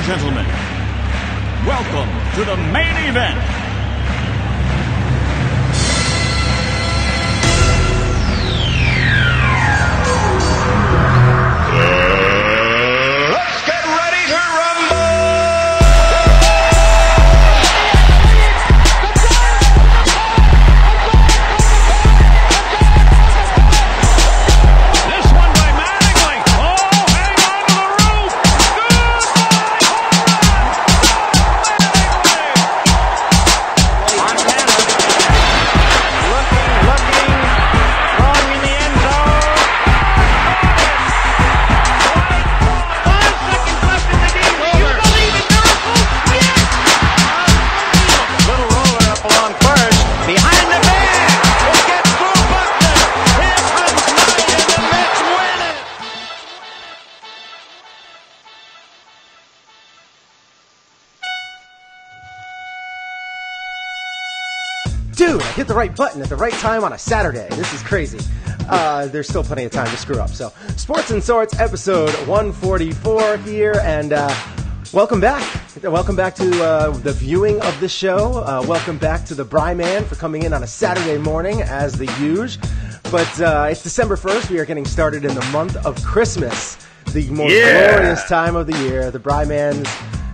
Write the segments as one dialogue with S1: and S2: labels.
S1: gentlemen, welcome to the main event.
S2: Let's get ready to rumble!
S1: This one by Mattingly. Oh, hang on to the roof.
S3: Montana looking, throwing in the end zone. 5 seconds left in the game. Do you believe in miracles? Yes! Little roller up along first. Behind the man. It gets through Buckner. Here comes Knight and the Mets win it.
S4: Dude, I hit the right button at the right time on a Saturday. This is crazy. There's still plenty of time to screw up. So, Sports and Sorts, episode 144 here, and welcome back. Welcome back to the viewing of the show. Welcome back to the Bry Man for coming in on a Saturday morning, as the usual. But it's December 1st. We are getting started in the month of Christmas, the most glorious time of the year. The Bry Man's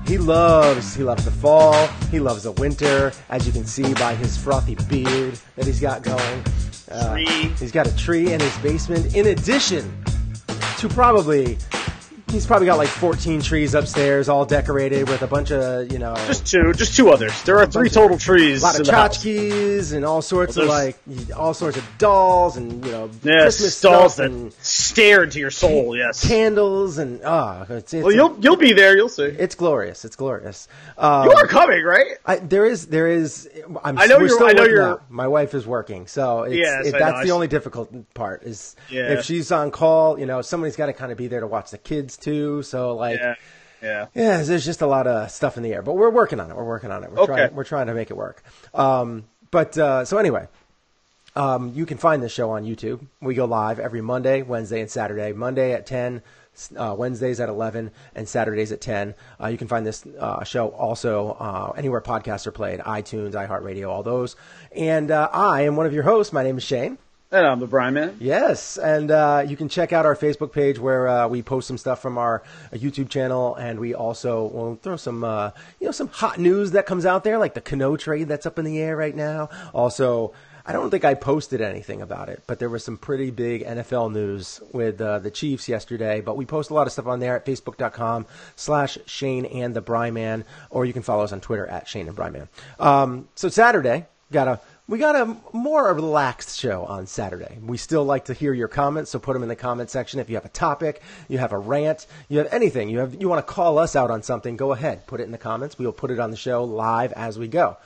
S4: He loves the fall. He loves the winter, as you can see by his frothy beard that he's got going. He's got a tree in his basement. In addition to he's probably got like 14 trees upstairs, all decorated with a bunch of,
S5: Just two others. There are 3 total trees.
S4: a lot of
S5: in the house.
S4: tchotchkes and all sorts of dolls and Christmas
S5: dolls
S4: stuff
S5: that
S4: and
S5: stare into your soul. Yes,
S4: candles and it's
S5: well, you'll be there. You'll see.
S4: It's glorious. It's glorious.
S5: You are coming, right?
S4: There is.
S5: I know you're.
S4: My wife is working, so
S5: Yes,
S4: that's the only difficult part. Is if she's on call, somebody's got to kind of be there to watch the kids too. So yeah, there's just a lot of stuff in the air, but we're working on it. We're trying to make it work. So anyway, you can find this show on YouTube. We go live every Monday, Wednesday, and Saturday. Monday at 10. Wednesdays at 11 and Saturdays at 10. You can find this show also anywhere podcasts are played, iTunes, iHeartRadio, all those. And I am one of your hosts. My name is Shane.
S5: And I'm the Bry Man.
S4: Yes, and you can check out our Facebook page where we post some stuff from our YouTube channel, and we also will throw some some hot news that comes out there, like the Cano trade that's up in the air right now. Also, I don't think I posted anything about it, but there was some pretty big NFL news with the Chiefs yesterday. But we post a lot of stuff on there at facebook.com/Shane and the Bry Man, or you can follow us on Twitter at Shane and Bry Man. So Saturday, we got a more relaxed show on Saturday. We still like to hear your comments, so put them in the comment section. If you have a topic, you have a rant, you have anything, you want to call us out on something, go ahead, put it in the comments. We will put it on the show live as we go.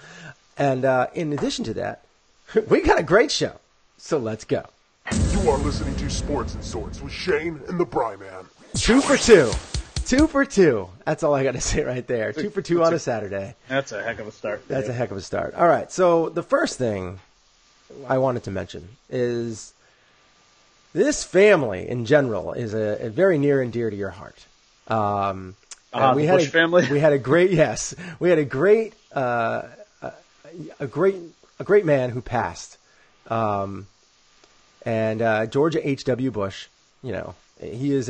S4: And in addition to that, we got a great show, so let's go.
S6: You are listening to Sports and Sorts with Shane and the Bry Man.
S4: 2 for 2. 2 for 2. That's all I got to say right there. 2 for 2 on a Saturday.
S5: That's a heck of a start.
S4: That's a heck of a start. All right, so the first thing I wanted to mention is this family in general is a very near and dear to your heart.
S5: The Bush family?
S4: We had a great a great man who passed, and George H.W. Bush. He is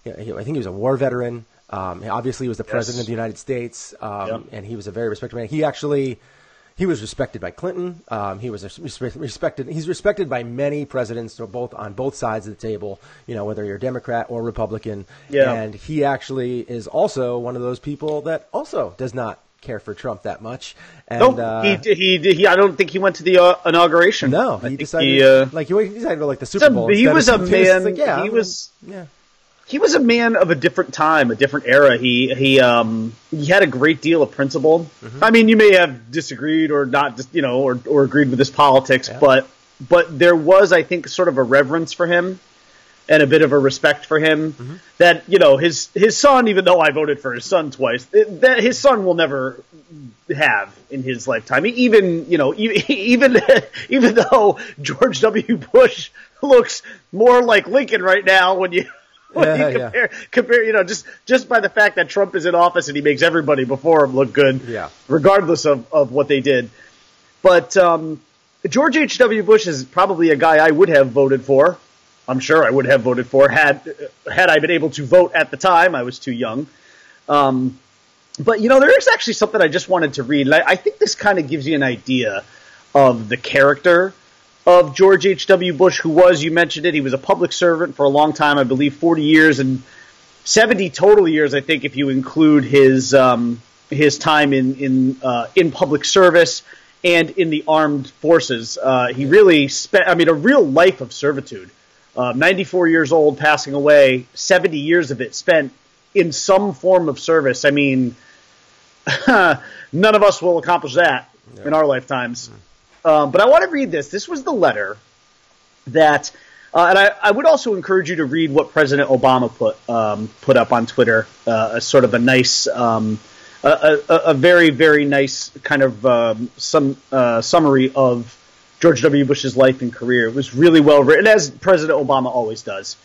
S4: I think he was a war veteran. Obviously, he was the president of the United States, and he was a very respected man. He was respected by Clinton. He was respected. He's respected by many presidents, on both sides of the table. Whether you're Democrat or Republican.
S5: Yeah.
S4: And he actually is also one of those people that also does not care for Trump that much. And,
S5: he I don't think he went to the inauguration.
S4: No, he decided he decided to go like the Super Bowl.
S5: He was a man.
S4: He
S5: was a man of a different time, a different era. He had a great deal of principle. Mm-hmm. I mean, you may have disagreed or not, or agreed with his politics, but there was, I think, sort of a reverence for him and a bit of a respect for him that, his son, even though I voted for his son twice, that his son will never have in his lifetime. Even though George W. Bush looks more like Lincoln right now when you compare, just by the fact that Trump is in office and he makes everybody before him look good, regardless of what they did. But George H.W. Bush is probably a guy I would have voted for. I'm sure I would have voted for had I been able to vote at the time. I was too young. But, there is actually something I just wanted to read. And I think this kind of gives you an idea of the character of George H.W. Bush, who was, you mentioned it, he was a public servant for a long time, I believe 40 years and 70 total years, I think, if you include his time in public service and in the armed forces. He really spent, a real life of servitude. 94 years old, passing away, 70 years of it spent in some form of service. None of us will accomplish that in our lifetimes. But I want to read this. This was the letter that, and I would also encourage you to read what President Obama put up on Twitter, as sort of a nice, a very, very nice kind of summary of George W. Bush's life and career. It was really well written, as President Obama always does.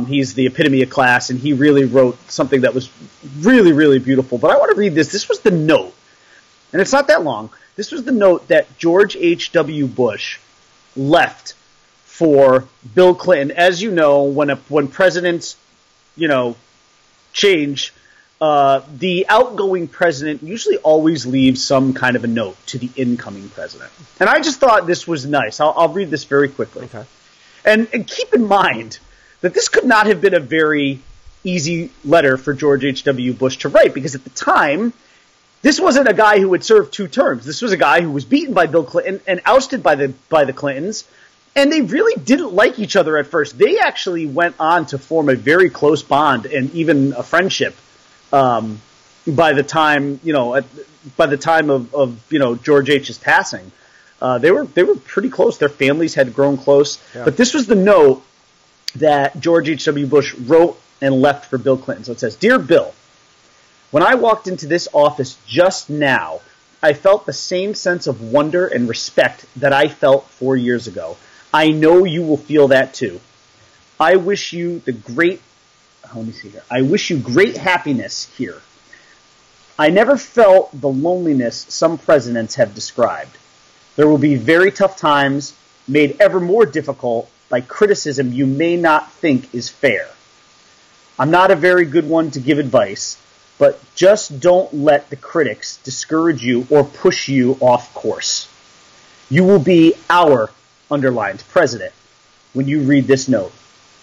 S5: He's the epitome of class, and he really wrote something that was really, really beautiful. But I want to read this. This was the note, and it's not that long. This was the note that George H.W. Bush left for Bill Clinton. As you know, when presidents, change, the outgoing president usually always leaves some kind of a note to the incoming president. And I just thought this was nice. I'll read this very quickly.
S4: Okay.
S5: And keep in mind that this could not have been a very easy letter for George H.W. Bush to write, because at the time, this wasn't a guy who had served 2 terms. This was a guy who was beaten by Bill Clinton and ousted by the Clintons, and they really didn't like each other at first. They actually went on to form a very close bond and even a friendship by the time of George H.'s passing. They were pretty close. Their families had grown close. Yeah. But this was the note that George H.W. Bush wrote and left for Bill Clinton. So it says, "Dear Bill, when I walked into this office just now, I felt the same sense of wonder and respect that I felt 4 years ago. I know you will feel that too. I wish you great happiness here. I never felt the loneliness some presidents have described. There will be very tough times, made ever more difficult by criticism you may not think is fair. I'm not a very good one to give advice, but just don't let the critics discourage you or push you off course. You will be our underlined president when you read this note.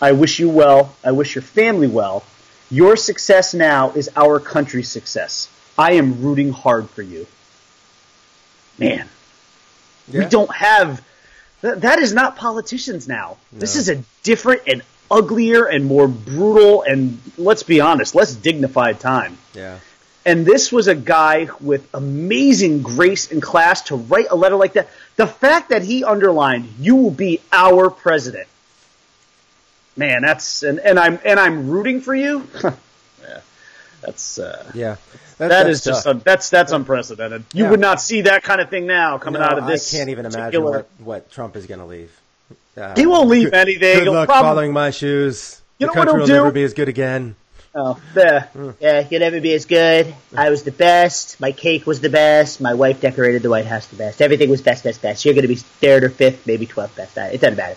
S5: I wish you well. I wish your family well. Your success now is our country's success. I am rooting hard for you." Man, we don't have... That is not politicians now. No. This is a different and uglier and more brutal and, let's be honest, less dignified time.
S4: Yeah.
S5: And this was a guy with amazing grace and class to write a letter like that. The fact that he underlined, "You will be our president." Man, that's and I'm rooting for you. Yeah. That's that's unprecedented. You would not see that kind of thing now coming out of this.
S4: I can't even imagine what Trump is going to leave.
S5: He won't leave anything.
S4: Good luck following my shoes. The country will never be as good again.
S5: Oh, yeah. You'll never be as good. I was the best. My cake was the best. My wife decorated the White House the best. Everything was best. You're going to be 3rd or 5th, maybe 12th best. It doesn't matter.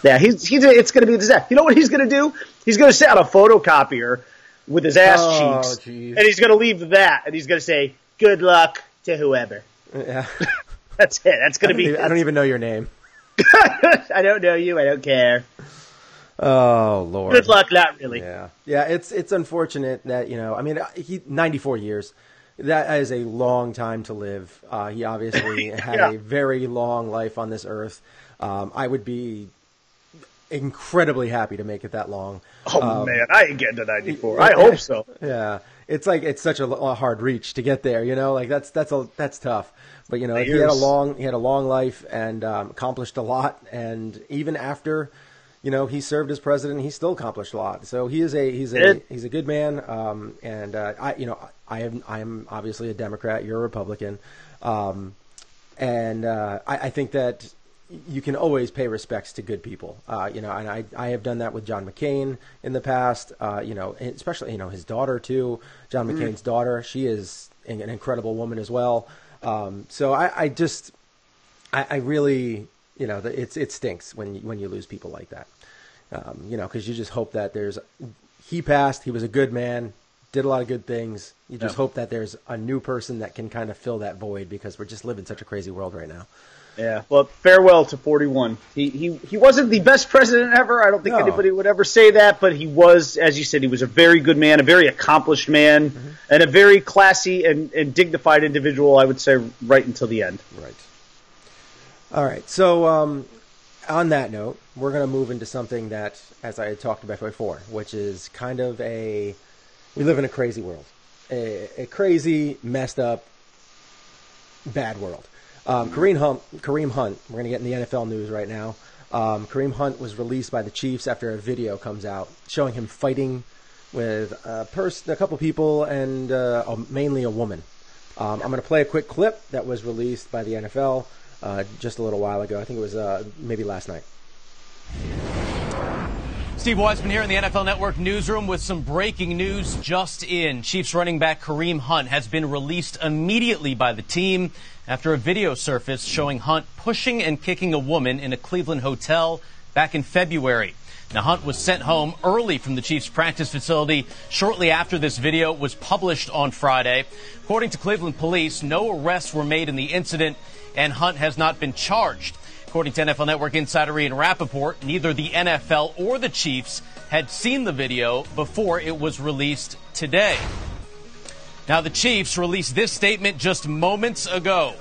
S5: Yeah, it's going to be a disaster. You know what he's going to do? He's going to sit on a photocopier with his ass cheeks, geez. And he's going to leave that, and he's going to say, "Good luck to whoever."
S4: Yeah.
S5: That's it. That's going to be...
S4: I don't even know your name.
S5: I don't know you. I don't care.
S4: Oh, Lord.
S5: Good luck, not really.
S4: Yeah. Yeah, it's unfortunate that, he 94 years. That is a long time to live. He obviously had a very long life on this earth. I would be incredibly happy to make it that long.
S5: Oh, man, I ain't getting to 94. I hope so.
S4: Yeah. It's such a hard reach to get there, that's tough. But, he had a long life and accomplished a lot. And even after, he served as president, he still accomplished a lot. So he's a good man. And I am obviously a Democrat. You're a Republican. And I think that you can always pay respects to good people. And I have done that with John McCain in the past. Especially his daughter too. John McCain's daughter. She is an incredible woman as well. So I really, it stinks when you lose people like that. Because you just hope that he passed. He was a good man. Did a lot of good things. You just hope that there's a new person that can kind of fill that void, because we're just living such a crazy world right now.
S5: Yeah, well, farewell to 41. He wasn't the best president ever. I don't think anybody would ever say that, but he was, as you said, he was a very good man, a very accomplished man, and a very classy and dignified individual, I would say, right until the end.
S4: Right. All right, so on that note, we're going to move into something that, as I had talked about before, which is kind of we live in a crazy world. A crazy, messed up, bad world. Kareem Hunt, we're going to get in the NFL news right now. Kareem Hunt was released by the Chiefs after a video comes out showing him fighting with a couple people and mainly a woman. I'm going to play a quick clip that was released by the NFL just a little while ago. I think it was maybe last night.
S7: Steve Weisman here in the NFL Network newsroom with some breaking news just in. Chiefs running back Kareem Hunt has been released immediately by the team after a video surfaced showing Hunt pushing and kicking a woman in a Cleveland hotel back in February. Now, Hunt was sent home early from the Chiefs practice facility shortly after this video was published on Friday. According to Cleveland police, no arrests were made in the incident, and Hunt has not been charged. According to NFL Network insider Ian Rappaport, neither the NFL or the Chiefs had seen the video before it was released today. Now, the Chiefs released this statement just moments ago.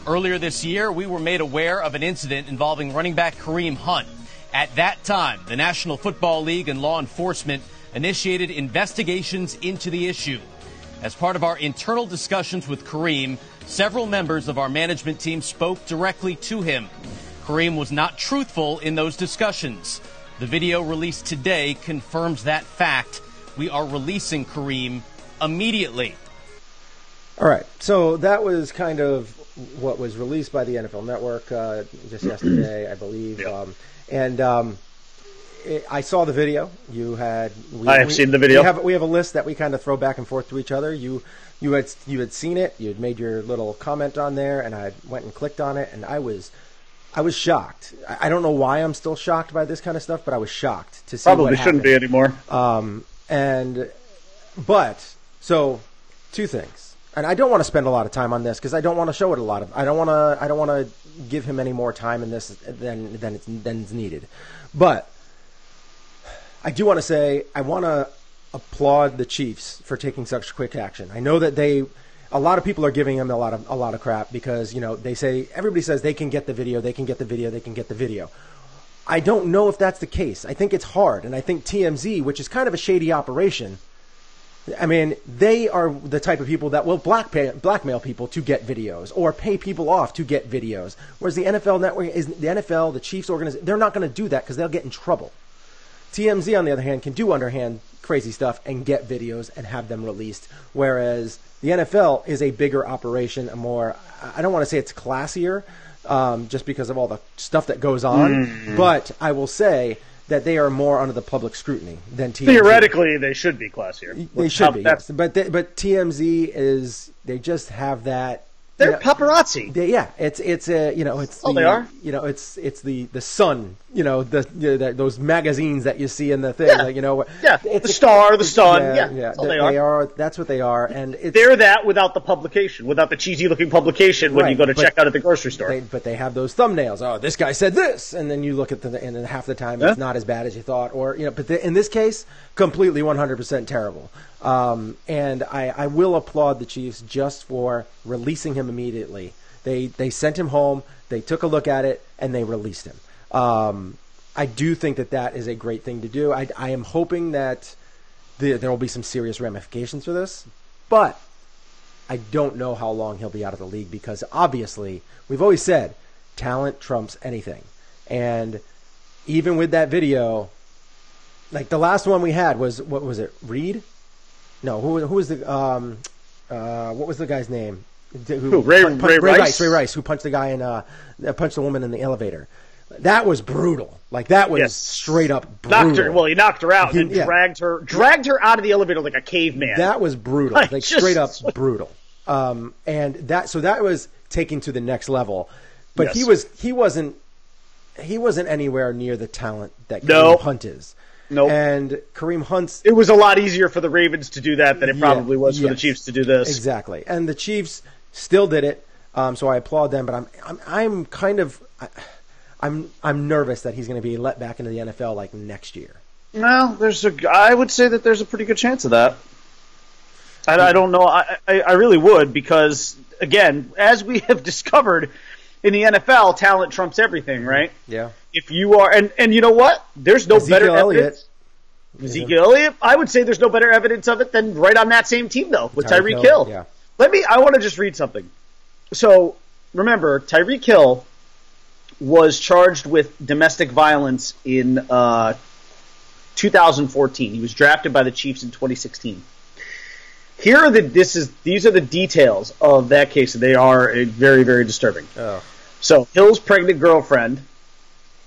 S7: Earlier this year, we were made aware of an incident involving running back Kareem Hunt. At that time, the National Football League and law enforcement initiated investigations into the issue. As part of our internal discussions with Kareem, several members of our management team spoke directly to him. Kareem was not truthful in those discussions. The video released today confirms that fact. We are releasing Kareem immediately.
S4: All right, so that was kind of what was released by the NFL Network just yesterday, I believe.
S5: Yep.
S4: I saw the video.
S5: I have seen the video.
S4: We have a list that we kind of throw back and forth to each other. You had seen it. You had made your little comment on there, and I went and clicked on it, and I was shocked. I don't know why I'm still shocked by this kind of stuff, but I was shocked to see
S5: Probably
S4: what happened.
S5: shouldn't be anymore.
S4: So two things. And I don't want to spend a lot of time on this because I don't want to show it I don't want to give him any more time in this than is needed. But I do want to say I want to applaud the Chiefs for taking such quick action. I know that a lot of people are giving them a lot of crap because, everybody says they can get the video. I don't know if that's the case. I think it's hard, and I think TMZ, which is kind of a shady operation, I mean, they are the type of people that will blackmail people to get videos or pay people off to get videos. Whereas the NFL Network the Chiefs organization, they're not going to do that because they'll get in trouble. TMZ, on the other hand, can do underhand crazy stuff and get videos and have them released. Whereas the NFL is a bigger operation, I don't want to say it's classier, just because of all the stuff that goes on. But I will say that they are more under the public scrutiny than TMZ.
S5: Theoretically, they should be classier.
S4: They should be, yes. But TMZ they just have that.
S5: They're paparazzi.
S4: It's
S5: they are.
S4: It's the Sun. Those magazines that you see in the thing.
S5: The Star, the Sun. That's all they are.
S4: That's what they are, and
S5: they're that without the publication, without the cheesy-looking publication when you go to check out at the grocery store.
S4: But they have those thumbnails. Oh, this guy said this, and then you look at and then half the time it's not as bad as you thought, But in this case, completely 100% terrible. And I will applaud the Chiefs just for releasing him immediately. They sent him home, they took a look at it, and they released him. I do think that is a great thing to do. I am hoping that there will be some serious ramifications for this, but I don't know how long he'll be out of the league because obviously we've always said talent trumps anything. And even with that video, like the last one we had was, what was it, Reed? No, who was the what was the guy's name?
S5: Ray Rice,
S4: who punched the guy punched the woman in the elevator. That was brutal. Like that was straight up brutal.
S5: He knocked her out and dragged her out of the elevator like a caveman.
S4: That was brutal. Like straight up brutal. And that was taken to the next level. But he wasn't anywhere near the talent that Kareem Hunt is.
S5: Nope.
S4: And Kareem Hunt's...
S5: It was a lot easier for the Ravens to do that than it probably was for the Chiefs to do this.
S4: Exactly. And the Chiefs still did it, so I applaud them, but I'm kind of... I'm nervous that he's going to be let back into the NFL like next year.
S5: Well, I would say that there's a pretty good chance of that. I don't know. I really would because, again, as we have discovered in the NFL, talent trumps everything, right?
S4: Yeah.
S5: If you are, and you know what? There's no better evidence. Ezekiel Elliott, I would say there's no better evidence of it than right on that same team, though, with Tyreek Hill.
S4: Yeah.
S5: I want to just read something. So, remember, Tyreek Hill was charged with domestic violence in 2014. He was drafted by the Chiefs in 2016. These are the details of that case. They are very, very disturbing.
S4: Oh.
S5: So, Hill's pregnant girlfriend,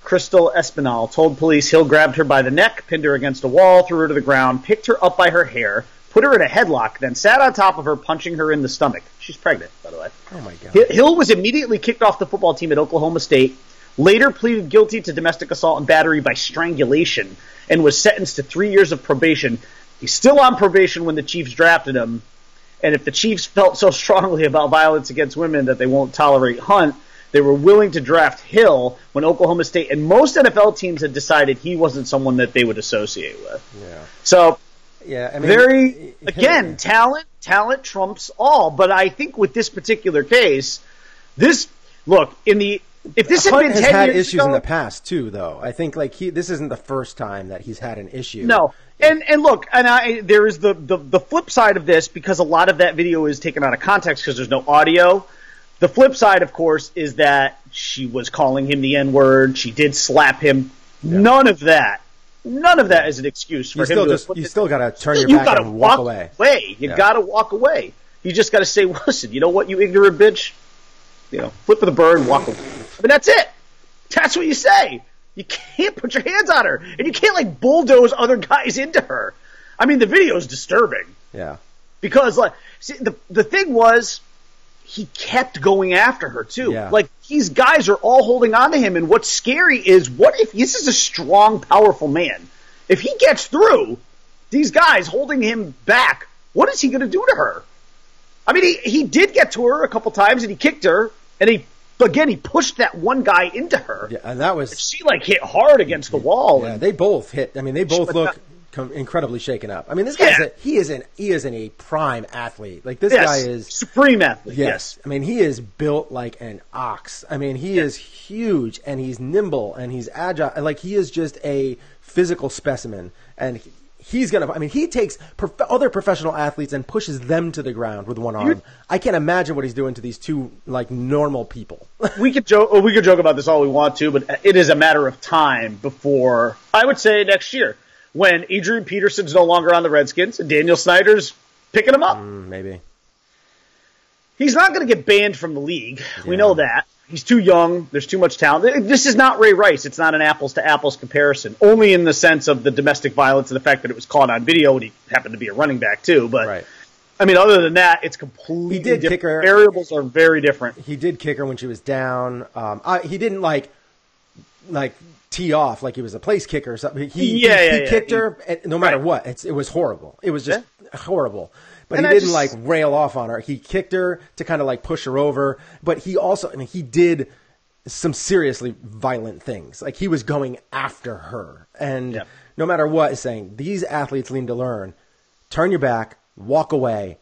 S5: Crystal Espinal, told police Hill grabbed her by the neck, pinned her against a wall, threw her to the ground, picked her up by her hair, put her in a headlock, then sat on top of her, punching her in the stomach. She's pregnant, by the way.
S4: Oh, my God.
S5: Hill was immediately kicked off the football team at Oklahoma State, later pleaded guilty to domestic assault and battery by strangulation, and was sentenced to 3 years of probation. He's still on probation when the Chiefs drafted him, and if the Chiefs felt so strongly about violence against women that they won't tolerate Hunt, they were willing to draft Hill when Oklahoma State and most NFL teams had decided he wasn't someone that they would associate with.
S4: Yeah.
S5: So,
S4: again, talent
S5: trumps all. But I think with this particular case, if this had been 10 years ago,
S4: had issues in the past too, though. I think this isn't the first time that he's had an issue.
S5: No. And look, there is the flip side of this, because a lot of that video is taken out of context because there's no audio. The flip side, of course, is that she was calling him the N-word. She did slap him. Yeah. None of that is an excuse for him.
S4: You still got to turn your back and walk away.
S5: You got to walk away. You just got to say, listen, you know what, you ignorant bitch? Flip of the bird and walk away. I mean, that's it. That's what you say. You can't put your hands on her. And you can't, bulldoze other guys into her. I mean, the video is disturbing.
S4: Yeah.
S5: Because, the thing was, he kept going after her, too.
S4: Yeah.
S5: These guys are all holding on to him, and what's scary is, what if this is a strong, powerful man? If he gets through, these guys holding him back, what is he going to do to her? I mean, he did get to her a couple times, and he kicked her, and he pushed that one guy into her.
S4: Yeah, and that was...
S5: She, hit hard against the wall.
S4: Yeah, they both hit. I mean, they both look incredibly shaken up. I mean, this guy's he is a prime athlete. This guy is
S5: supreme athlete.
S4: Yes. I mean, he is built like an ox. I mean, he is huge and he's nimble and he's agile. He is just a physical specimen. And he takes other professional athletes and pushes them to the ground with one arm. I can't imagine what he's doing to these two normal people.
S5: We could joke about this all we want to, but it is a matter of time before, I would say, next year, when Adrian Peterson's no longer on the Redskins and Daniel Snyder's picking him up.
S4: Maybe.
S5: He's not going to get banned from the league. Yeah. We know that. He's too young. There's too much talent. This is not Ray Rice. It's not an apples-to-apples comparison, only in the sense of the domestic violence and the fact that it was caught on video, and he happened to be a running back, tee. But,
S4: right.
S5: I mean, other than that, it's completely different. Kick her. Variables are very different.
S4: He did kick her when she was down. He didn't, tee off like he was a place kicker or something. He kicked her, no matter what. It was horrible. It was just horrible. But he didn't rail off on her. He kicked her to kind of push her over. But he also, he did some seriously violent things. He was going after her. And no matter what, is saying these athletes need to learn. Turn your back, walk away.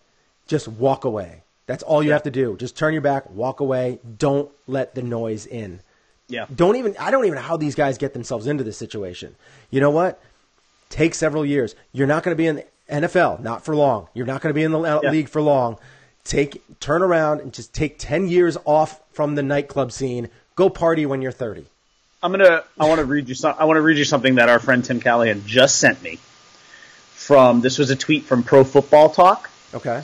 S4: Just walk away. That's all you have to do. Just turn your back, walk away. Don't let the noise in.
S5: Yeah.
S4: I don't even know how these guys get themselves into this situation. You know what? Take several years. You're not going to be in the NFL, not for long. You're not going to be in the league for long. Turn around and just take 10 years off from the nightclub scene. Go party when you're 30.
S5: I want to read you something that our friend Tim Callahan just sent me. This was a tweet from Pro Football Talk.
S4: Okay.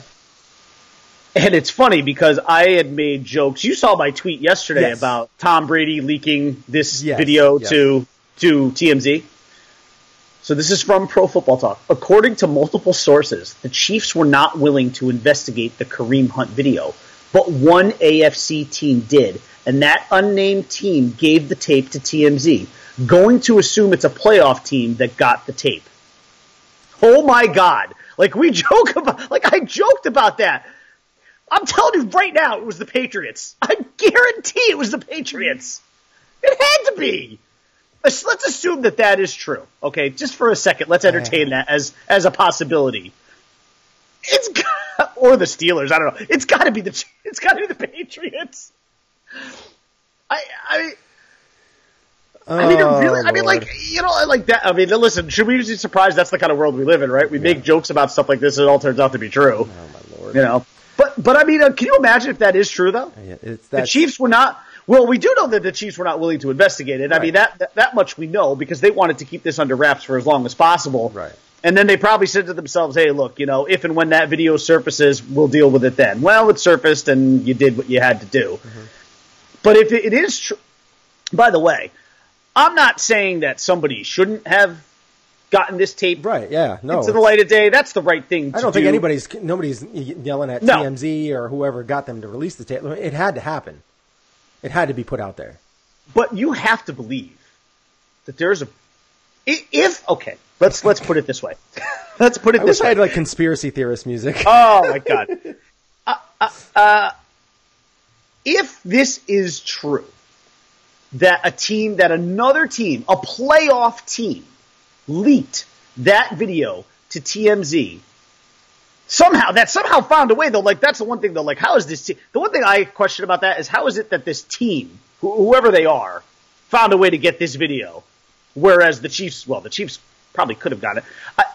S5: And it's funny because I had made jokes. You saw my tweet yesterday about Tom Brady leaking this video to TMZ. So this is from Pro Football Talk. According to multiple sources, the Chiefs were not willing to investigate the Kareem Hunt video, but one AFC team did, and that unnamed team gave the tape to TMZ, going to assume it's a playoff team that got the tape. Oh my God. Like I joked about that. I'm telling you right now, it was the Patriots. I guarantee it was the Patriots. It had to be. Let's assume that is true. Okay, just for a second, let's entertain that as a possibility. Or the Steelers. I don't know. It's got to be the Patriots. I mean, like that. I mean, listen. Should we be surprised? That's the kind of world we live in, right? We make jokes about stuff like this, and it all turns out to be true. Oh my Lord. But I mean, can you imagine if that is true though? Yeah, the Chiefs were not. Well, we do know that the Chiefs were not willing to investigate it. Right. I mean, that much we know because they wanted to keep this under wraps for as long as possible. Right. And then they probably said to themselves, hey, look, if and when that video surfaces, we'll deal with it then. Well, it surfaced and you did what you had to do. Mm-hmm. But if it is true, by the way, I'm not saying that somebody shouldn't have gotten this tape into the light of day. That's the right thing to do.
S4: I don't think nobody's yelling at TMZ or whoever got them to release the tape. It had to happen. It had to be put out there.
S5: But you have to believe that there's okay, let's put it this way. Let's put it this way.
S4: I had like conspiracy theorist music.
S5: Oh my God. If this is true, that another team, a playoff team, leaked that video to TMZ, somehow found a way, though. Like, that's the one thing, though. Like, how is this team? The one thing I question about that is how is it that this team, whoever they are, found a way to get this video, whereas the Chiefs probably could have gotten it.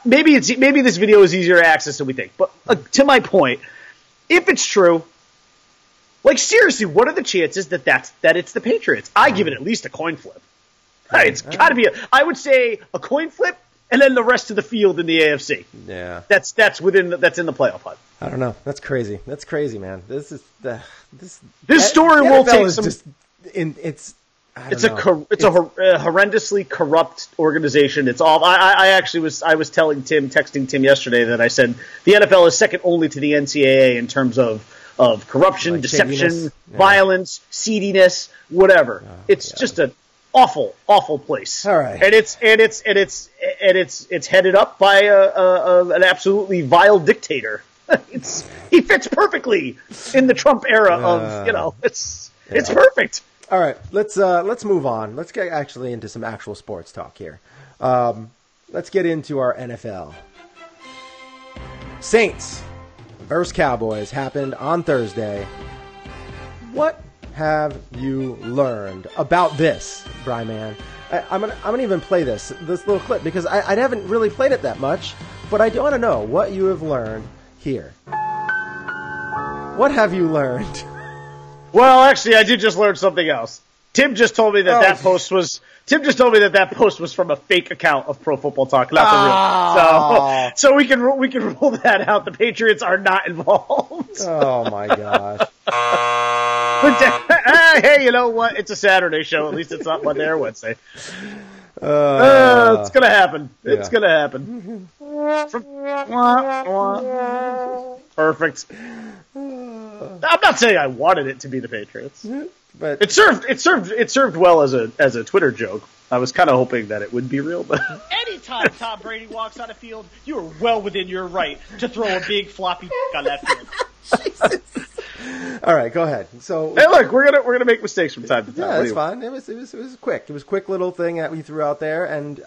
S5: Maybe this video is easier to access than we think. But to my point, if it's true, like seriously, what are the chances that it's the Patriots? I give it at least a coin flip. It's got to be I would say a coin flip. And then the rest of the field in the AFC. Yeah, that's in the playoff hunt.
S4: I don't know. That's crazy. That's crazy, man. This
S5: story will take some.
S4: It's a
S5: horrendously corrupt organization. It's all. I was texting Tim yesterday that I said the NFL is second only to the NCAA in terms of corruption, deception, violence, seediness, whatever. It's just an awful place.
S4: All right,
S5: and it's headed up by an absolutely vile dictator. He fits perfectly in the Trump era of it's perfect.
S4: All right, let's move on. Let's get actually into some actual sports talk here. Let's get into our NFL. Saints versus Cowboys happened on Thursday. What have you learned about this, Brian Man? I'm gonna even play this little clip because I haven't really played it that much, but I do want to know what you have learned here. What have you learned?
S5: Well, actually, I did just learn something else. Tim just told me that post was from a fake account of Pro Football Talk, not the real. So we can rule that out. The Patriots are not involved.
S4: Oh my gosh.
S5: But, hey, you know what? It's a Saturday show. At least it's not Monday or Wednesday. It's gonna happen. Yeah. It's gonna happen. Perfect. I'm not saying I wanted it to be the Patriots, but it served well as a Twitter joke. I was kind of hoping that it would be real, but anytime Tom Brady walks on a field, you are well within your right to throw a big floppy on that field.
S4: All right, go ahead. So,
S5: hey, look, we're gonna make mistakes from time to time.
S4: Yeah, that's fine. It was quick. It was a quick little thing that we threw out there, and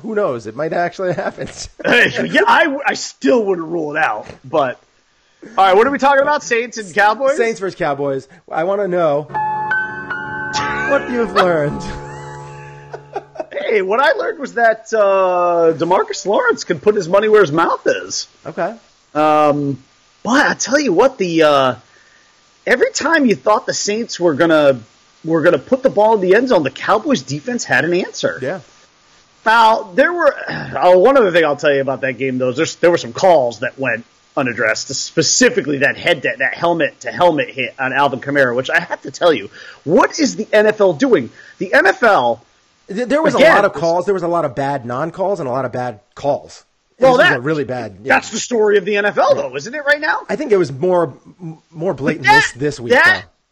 S4: who knows? It might actually happen.
S5: Yeah, I still wouldn't rule it out. But all right, what are we talking about? Saints and Cowboys.
S4: Saints versus Cowboys. I want to know what you've learned.
S5: Hey, what I learned was that DeMarcus Lawrence can put his money where his mouth is.
S4: Okay.
S5: But I tell you what, every time you thought the Saints were gonna put the ball in the end zone, the Cowboys defense had an answer.
S4: Yeah.
S5: Now there were one other thing I'll tell you about that game though. There were some calls that went unaddressed, specifically that helmet to helmet hit on Alvin Kamara, which I have to tell you, what is the NFL doing? The NFL.
S4: There was a lot of calls. There was a lot of bad non-calls and a lot of bad calls.
S5: Well, that's
S4: really bad. Yeah.
S5: That's the story of the NFL, though, isn't it? Right now,
S4: I think it was more blatant this week.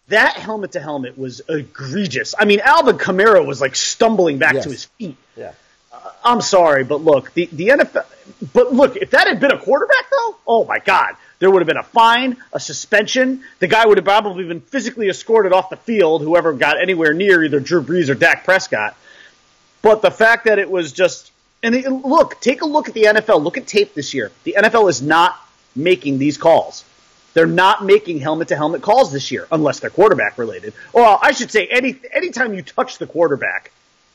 S5: That helmet to helmet was egregious. I mean, Alvin Kamara was like stumbling back to his feet.
S4: Yeah.
S5: I'm sorry, but look, the NFL. But look, if that had been a quarterback, though, oh my God, there would have been a fine, a suspension. The guy would have probably been physically escorted off the field. Whoever got anywhere near either Drew Brees or Dak Prescott. But the fact that it was just. And look, take a look at the NFL. Look at tape this year. The NFL is not making these calls. They're not making helmet-to-helmet calls this year, unless they're quarterback-related. Or I should say, anytime you touch the quarterback,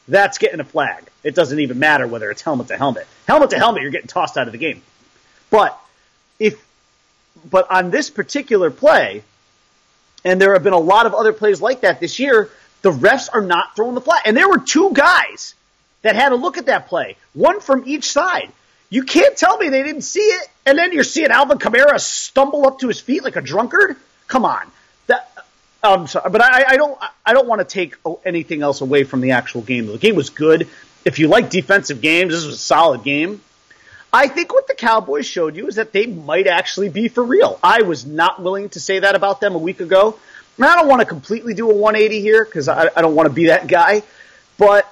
S5: that's getting a flag. It doesn't even matter whether it's helmet-to-helmet. Helmet-to-helmet, you're getting tossed out of the game. But on this particular play, and there have been a lot of other plays like that this year, the refs are not throwing the flag. And there were two guys that had a look at that play, one from each side. You can't tell me they didn't see it, and then you're seeing Alvin Kamara stumble up to his feet like a drunkard? Come on. I'm sorry, but I don't want to take anything else away from the actual game. The game was good. If you like defensive games, this was a solid game. I think what the Cowboys showed you is that they might actually be for real. I was not willing to say that about them a week ago. And I don't want to completely do a 180 here because I don't want to be that guy, but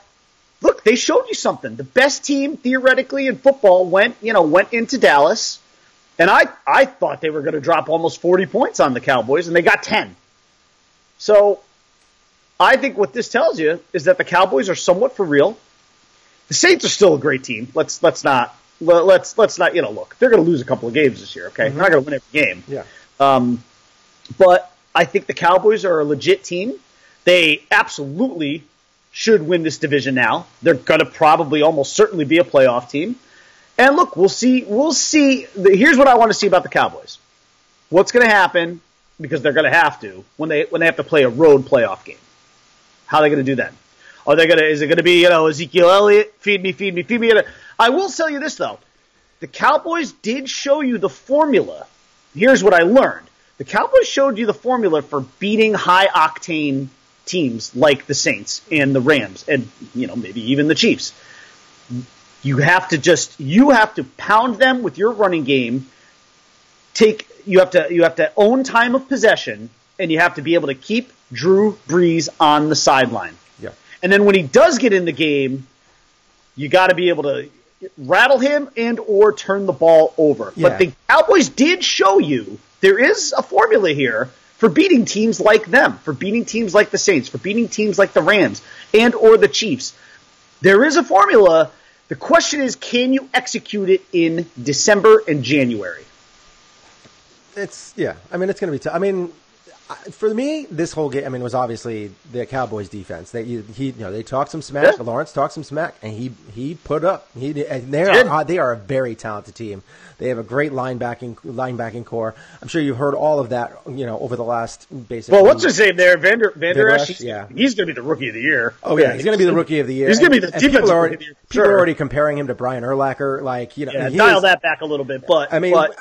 S5: look, they showed you something. The best team, theoretically, in football went into Dallas, and I thought they were going to drop almost 40 points on the Cowboys, and they got 10. So I think what this tells you is that the Cowboys are somewhat for real. The Saints are still a great team. Let's not look. They're going to lose a couple of games this year. Okay, They're not going to win every game.
S4: Yeah.
S5: But I think the Cowboys are a legit team. They absolutely should win this division now. They're going to probably almost certainly be a playoff team. And look, we'll see. Here's what I want to see about the Cowboys. What's going to happen, because they're going to have to, when they have to play a road playoff game. How are they going to do that? Is it going to be, Ezekiel Elliott, feed me. I will tell you this, though. The Cowboys did show you the formula. Here's what I learned. The Cowboys showed you the formula for beating high-octane teams like the Saints and the Rams and, maybe even the Chiefs. You have to pound them with your running game. You have to own time of possession, and you have to be able to keep Drew Brees on the sideline.
S4: Yeah.
S5: And then when he does get in the game, you got to be able to rattle him and or turn the ball over.
S4: Yeah.
S5: But the Cowboys did show you there is a formula here for beating teams like them, for beating teams like the Saints, for beating teams like the Rams and or the Chiefs. There is a formula. The question is, can you execute it in December and January?
S4: It's going to be tough. For me, this whole game, was obviously the Cowboys' defense. They talked some smack. Yeah. Lawrence talked some smack, and he put up. They are a very talented team. They have a great linebacking core. I'm sure you've heard all of that, over the last basically.
S5: Well, what's his name there? Van Der Esch?
S4: Yeah.
S5: He's going to be the rookie of the year.
S4: Oh, yeah. He's going to be the rookie of the year.
S5: He's going to be the defensive rookie of the year.
S4: People are already comparing him to Brian Urlacher.
S5: Dial that back a little bit. But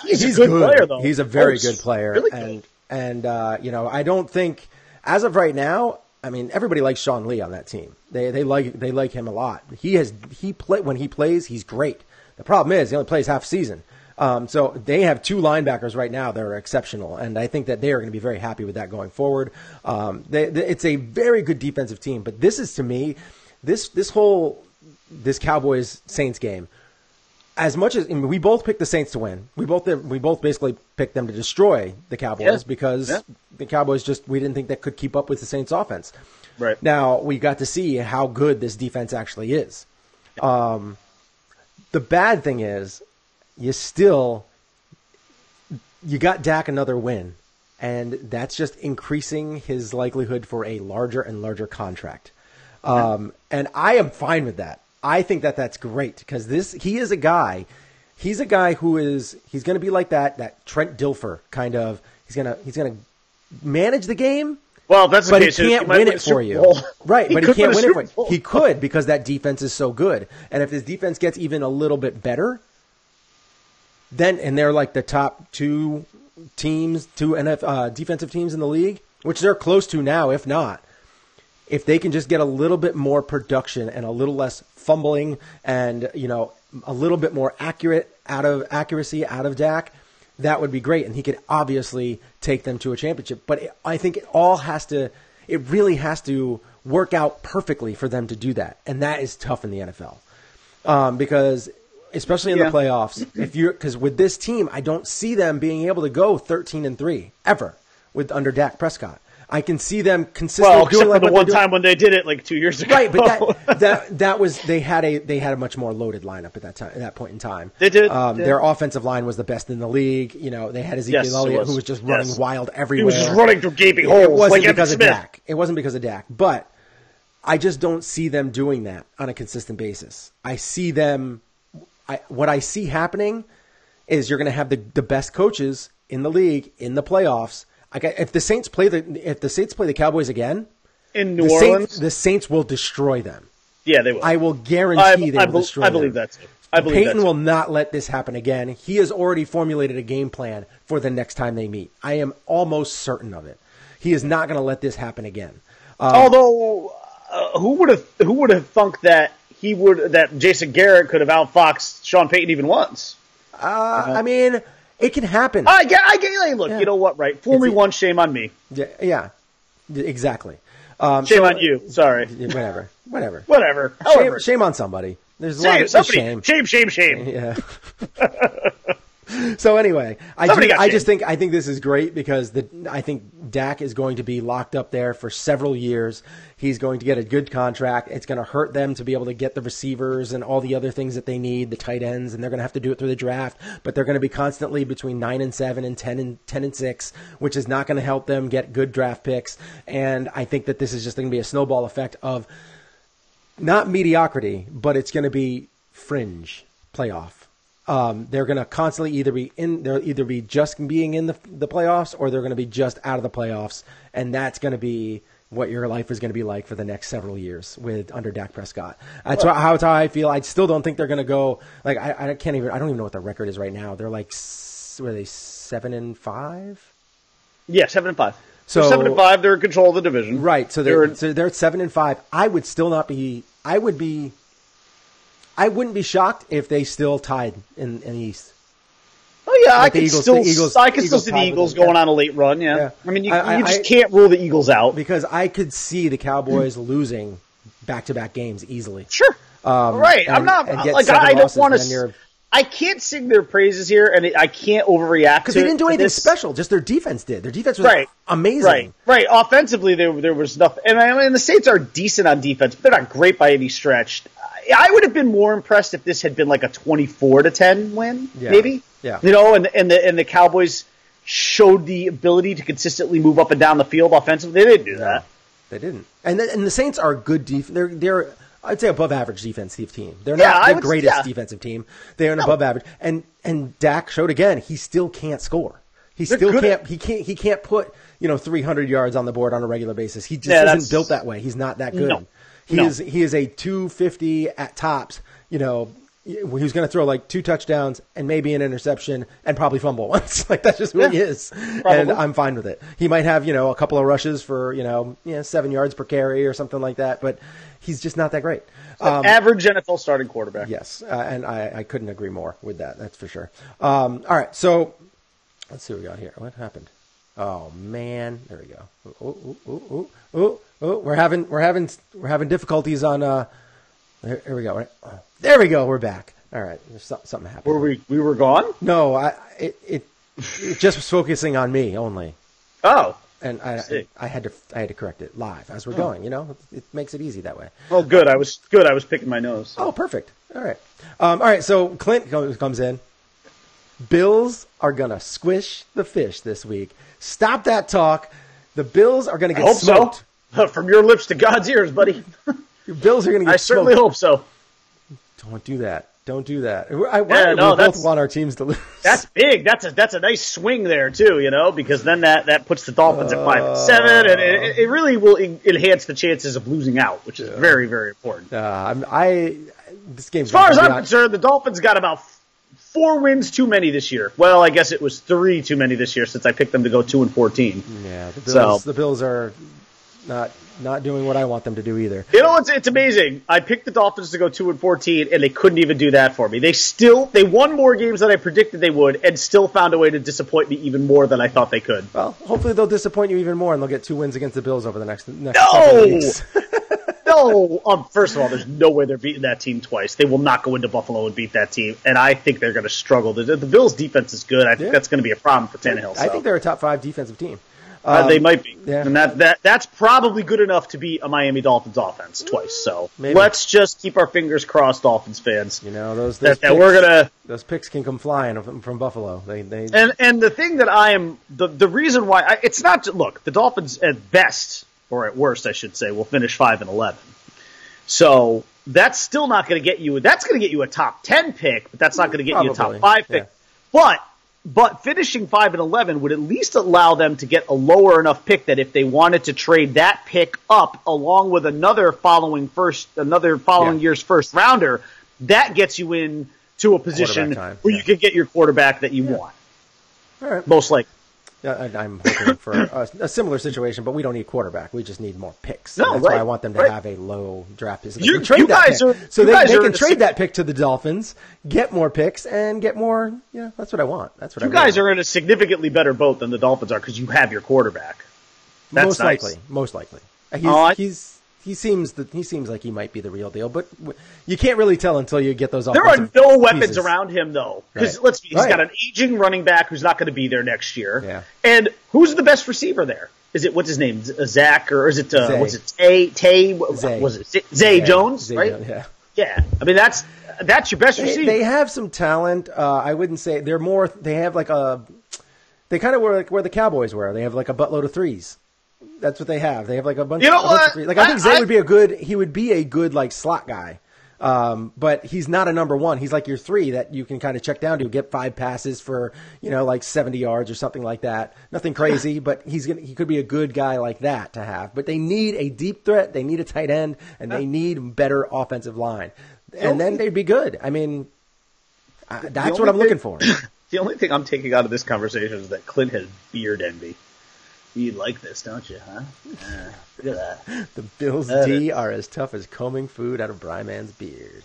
S5: he's a good player, though.
S4: He's a very good player.
S5: Really good.
S4: And I don't think, as of right now, everybody likes Sean Lee on that team. They like him a lot. When he plays, he's great. The problem is he only plays half season. So they have two linebackers right now that are exceptional, and I think that they are going to be very happy with that going forward. It's a very good defensive team, but this is, to me, this Cowboys Saints game. As much as we both picked the Saints to win, we both basically picked them to destroy the Cowboys because the Cowboys we didn't think that could keep up with the Saints offense.
S5: Right.
S4: Now we got to see how good this defense actually is. The bad thing is you got Dak another win, and that's just increasing his likelihood for a larger and larger contract. And I am fine with that. I think that that's great because he's a guy he's going to be like that Trent Dilfer kind of. He's going to manage the game.
S5: Well, that's the
S4: but
S5: case.
S4: He can't win it for you. Right, but he can't win it for you. He could because that defense is so good. And if his defense gets even a little bit better, and they're like the top two defensive teams in the league, which they're close to now, if not. If they can just get a little bit more production and a little less fumbling and, a little bit more accuracy out of Dak, that would be great. And he could obviously take them to a championship. But I think it really has to work out perfectly for them to do that. And that is tough in the NFL. Because especially in the playoffs, because with this team, I don't see them being able to go 13-3 ever under Dak Prescott. I can see them consistently doing like
S5: the one time when they did it like 2 years ago.
S4: Right, but that was they had a much more loaded lineup at that point in time.
S5: They did.
S4: Their offensive line was the best in the league. They had Ezekiel Elliott who was just running wild everywhere.
S5: He was just running through gaping holes.
S4: It wasn't because of Dak. It wasn't because of Dak, but I just don't see them doing that on a consistent basis. I see them. What I see happening is you're going to have the best coaches in the league in the playoffs. If the Saints play the Cowboys again
S5: in New Orleans,
S4: the Saints will destroy them.
S5: Yeah, they will.
S4: I will guarantee they will destroy them.
S5: I believe that too.
S4: Peyton will not let this happen again. He has already formulated a game plan for the next time they meet. I am almost certain of it. He is not going to let this happen again.
S5: Although, who would have thunk that that Jason Garrett could have outfoxed Sean Payton even once?
S4: I mean, it can happen.
S5: I get. Look, you know what? Right, fool me once, shame on me.
S4: Yeah, exactly.
S5: Shame on you. Sorry.
S4: Whatever. Shame on somebody. There's a lot of shame.
S5: Shame.
S4: Yeah. So anyway, I think this is great because I think Dak is going to be locked up there for several years. He's going to get a good contract. It's going to hurt them to be able to get the receivers and all the other things that they need, the tight ends, and they're going to have to do it through the draft. But they're going to be constantly between 9-7 and 10-6, which is not going to help them get good draft picks. And I think that this is just going to be a snowball effect of not mediocrity, but it's going to be fringe playoff. They're going to constantly either be just being in the playoffs or they're going to be just out of the playoffs, and that's going to be what your life is going to be like for the next several years under Dak Prescott. That's how I feel. I still don't think they're going to go like I don't even know what their record is right now. They're like 7-5?
S5: Yeah, 7-5.
S4: So
S5: 7-5. They're in control of the division,
S4: right? So they're at 7-5. I would still not be. I wouldn't be shocked if they still tied in the East.
S5: Oh yeah, I can still see the Eagles going on a late run. Yeah. I mean, you just can't rule the Eagles out
S4: because I could see the Cowboys losing back-to-back games easily.
S5: Sure, right. I'm not like I don't want to. I can't sing their praises here, and I can't overreact
S4: because they didn't do anything special. Just their defense did. Their defense was amazing.
S5: Right. Offensively, there was nothing. And I mean, the Saints are decent on defense, but they're not great by any stretch. I would have been more impressed if this had been like a 24-10 win, maybe.
S4: Yeah.
S5: And the Cowboys showed the ability to consistently move up and down the field offensively. They didn't do that.
S4: They didn't. And the Saints are good they're I'd say above average defensive team. They're not the greatest defensive team. They're an above average. And Dak showed again, he still can't score. He can't put 300 yards on the board on a regular basis. He just isn't built that way. He's not that good. He is a 250 at tops. He was going to throw like 2 touchdowns and maybe an interception and probably fumble once. Like that's just who he is, and I'm fine with it. He might have a couple of rushes for 7 yards per carry or something like that, but he's just not that great.
S5: Average NFL starting quarterback.
S4: Yes, and I couldn't agree more with that. That's for sure. All right, so let's see what we got here. What happened? Oh man, there we go. Oh, we're having difficulties on. Here we go. There we go. We're back. All right, something happened.
S5: Were we were gone?
S4: No, it just was focusing on me only.
S5: Oh,
S4: and I had to correct it live as we're going. It makes it easy that way.
S5: Oh, good. I was picking my nose. So.
S4: Oh, perfect. All right. So Clint comes in. Bills are gonna squish the fish this week. Stop that talk. The Bills are gonna get smoked.
S5: So. From your lips to God's ears, buddy.
S4: Your Bills are gonna get smoked. I
S5: certainly hope so.
S4: Don't do that. We both want our teams to lose.
S5: That's big. That's a nice swing there too, because then that puts the Dolphins at 5-7, and it really will enhance the chances of losing out, which is very, very important.
S4: This game.
S5: As far as I'm concerned, the Dolphins got about 4 wins too many this year. Well, I guess it was 3 too many this year since I picked them to go 2-14.
S4: Yeah, the Bills are not doing what I want them to do either.
S5: You know, it's amazing. I picked the Dolphins to go 2-14, and they couldn't even do that for me. They won more games than I predicted they would, and still found a way to disappoint me even more than I thought they could.
S4: Well, hopefully they'll disappoint you even more, and they'll get 2 wins against the Bills over the next couple of weeks.
S5: No! First of all, there's no way they're beating that team twice. They will not go into Buffalo and beat that team, and I think they're going to struggle. The Bills' defense is good. I think that's going to be a problem for Tannehill.
S4: I think they're a top 5 defensive team.
S5: They might be.
S4: Yeah.
S5: And that's probably good enough to beat a Miami Dolphins offense twice. So
S4: Maybe.
S5: Let's just keep our fingers crossed, Dolphins fans.
S4: You know, those picks can come flying from Buffalo.
S5: And the thing that the reason why it's not look, the Dolphins at best or at worst, I should say, will finish 5-11. So that's still not going to get you. That's going to get you a top 10 pick, but that's not going to get you a top 5 pick. Yeah. But finishing 5-11 would at least allow them to get a lower enough pick that if they wanted to trade that pick up along with another following year's first rounder, that gets you in to a position where you can get your quarterback that you want.
S4: All right.
S5: Most likely.
S4: I'm hoping for a similar situation, but we don't need quarterback. We just need more picks.
S5: No,
S4: that's why I want them to have a low draft pick.
S5: You guys
S4: can trade that pick to the Dolphins, get more picks, and get more. Yeah, that's what I want. You
S5: guys are in a significantly better boat than the Dolphins are because you have your quarterback. That's
S4: most likely. He seems like he might be the real deal, but you can't really tell until you get those.
S5: There are no weapons around him, though, because he's got an aging running back who's not going to be there next year.
S4: Yeah.
S5: And who's the best receiver there? Is it what's his name? Zach or is it what's it? Tay? Was it Zay Jones? Right?
S4: Yeah.
S5: Yeah. I mean that's your best receiver.
S4: They have some talent. I wouldn't say they're more. They have they kind of were like where the Cowboys were. They have like a buttload of threes. That's what they have. They have like a bunch. You know what? Like I think Zay would be a good like slot guy, but he's not a number one. He's like your 3 that you can kind of check down to, get 5 passes for like 70 yards or something like that. Nothing crazy, but he could be a good guy like that to have. But they need a deep threat. They need a tight end, and they need better offensive line, and then they'd be good. I mean, that's what I'm looking for.
S5: The only thing I'm taking out of this conversation is that Clint has beard envy. You like this, don't you, huh? Look at that.
S4: The Bills D are as tough as combing food out of Bryman's beard.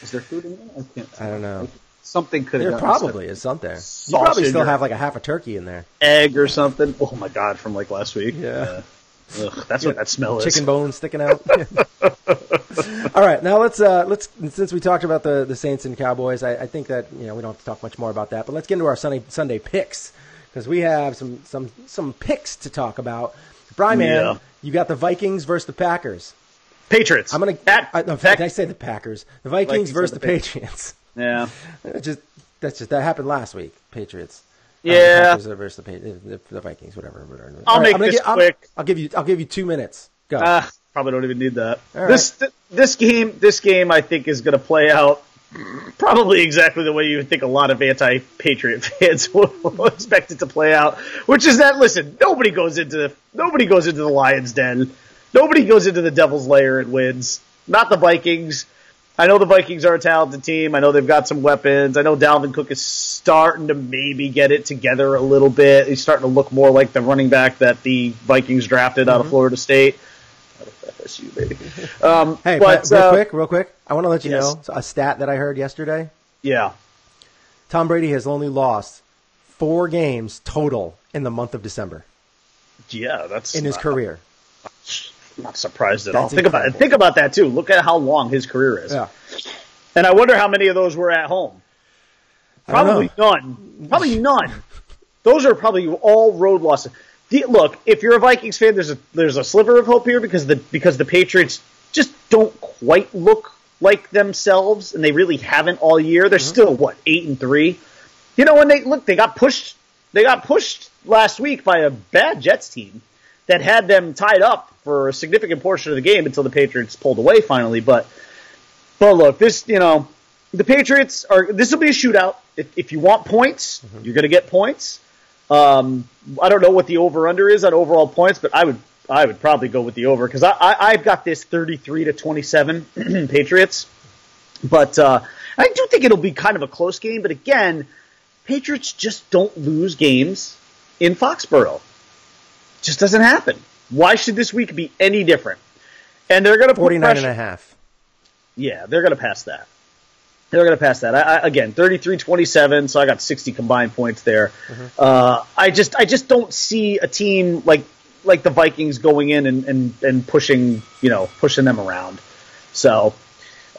S5: Is there food in there?
S4: I don't know.
S5: Something could have
S4: There probably is something. You probably still have like a half a turkey in there.
S5: Egg or something. Oh, my God, from like last week.
S4: Yeah.
S5: That's what that smell is.
S4: Chicken bones sticking out. All right, now let's since we talked about the Saints and Cowboys, I think that we don't have to talk much more about that, but let's get into our Sunday picks. Because we have some picks to talk about. Bryman, you got the Vikings versus the Packers.
S5: Patriots.
S4: Did I say the Packers? The Vikings versus the Patriots.
S5: Yeah.
S4: That happened last week. Patriots.
S5: Yeah.
S4: The Packers versus the Vikings. Whatever.
S5: I'll make this quick.
S4: I'll give you 2 minutes. Go.
S5: Probably don't even need that.
S4: All right.
S5: This game I think is going to play out probably exactly the way you would think a lot of anti-Patriot fans will expect it to play out, which is that, listen, nobody goes into the Lions' Den. Nobody goes into the Devil's Lair and wins. Not the Vikings. I know the Vikings are a talented team. I know they've got some weapons. I know Dalvin Cook is starting to maybe get it together a little bit. He's starting to look more like the running back that the Vikings drafted out of Florida State. FSU, baby.
S4: Hey, real quick, I want to let you know a stat that I heard yesterday.
S5: Yeah.
S4: Tom Brady has only lost 4 games total in the month of December.
S5: Yeah, that's
S4: in his career.
S5: I'm not surprised at all. Think about that too. Look at how long his career is.
S4: Yeah.
S5: And I wonder how many of those were at home. Probably none. Probably none. Those are probably all road losses. Look, if you're a Vikings fan, there's a sliver of hope here because the Patriots just don't quite look like themselves, and they really haven't all year. They're still 8-3. When they got pushed last week by a bad Jets team that had them tied up for a significant portion of the game until the Patriots pulled away finally. But look, the Patriots this will be a shootout. If you want points, you're going to get points. I don't know what the over-under is on overall points, but I would probably go with the over because I've got this 33-27 Patriots. But I do think it'll be kind of a close game. But again, Patriots just don't lose games in Foxborough. Just doesn't happen. Why should this week be any different? And they're going to put
S4: 49.5.
S5: Yeah, they're going to pass that. They're going to pass that. Again, 33-27, so I got 60 combined points there. Mm-hmm. I just don't see a team like the Vikings going in and pushing them around. So,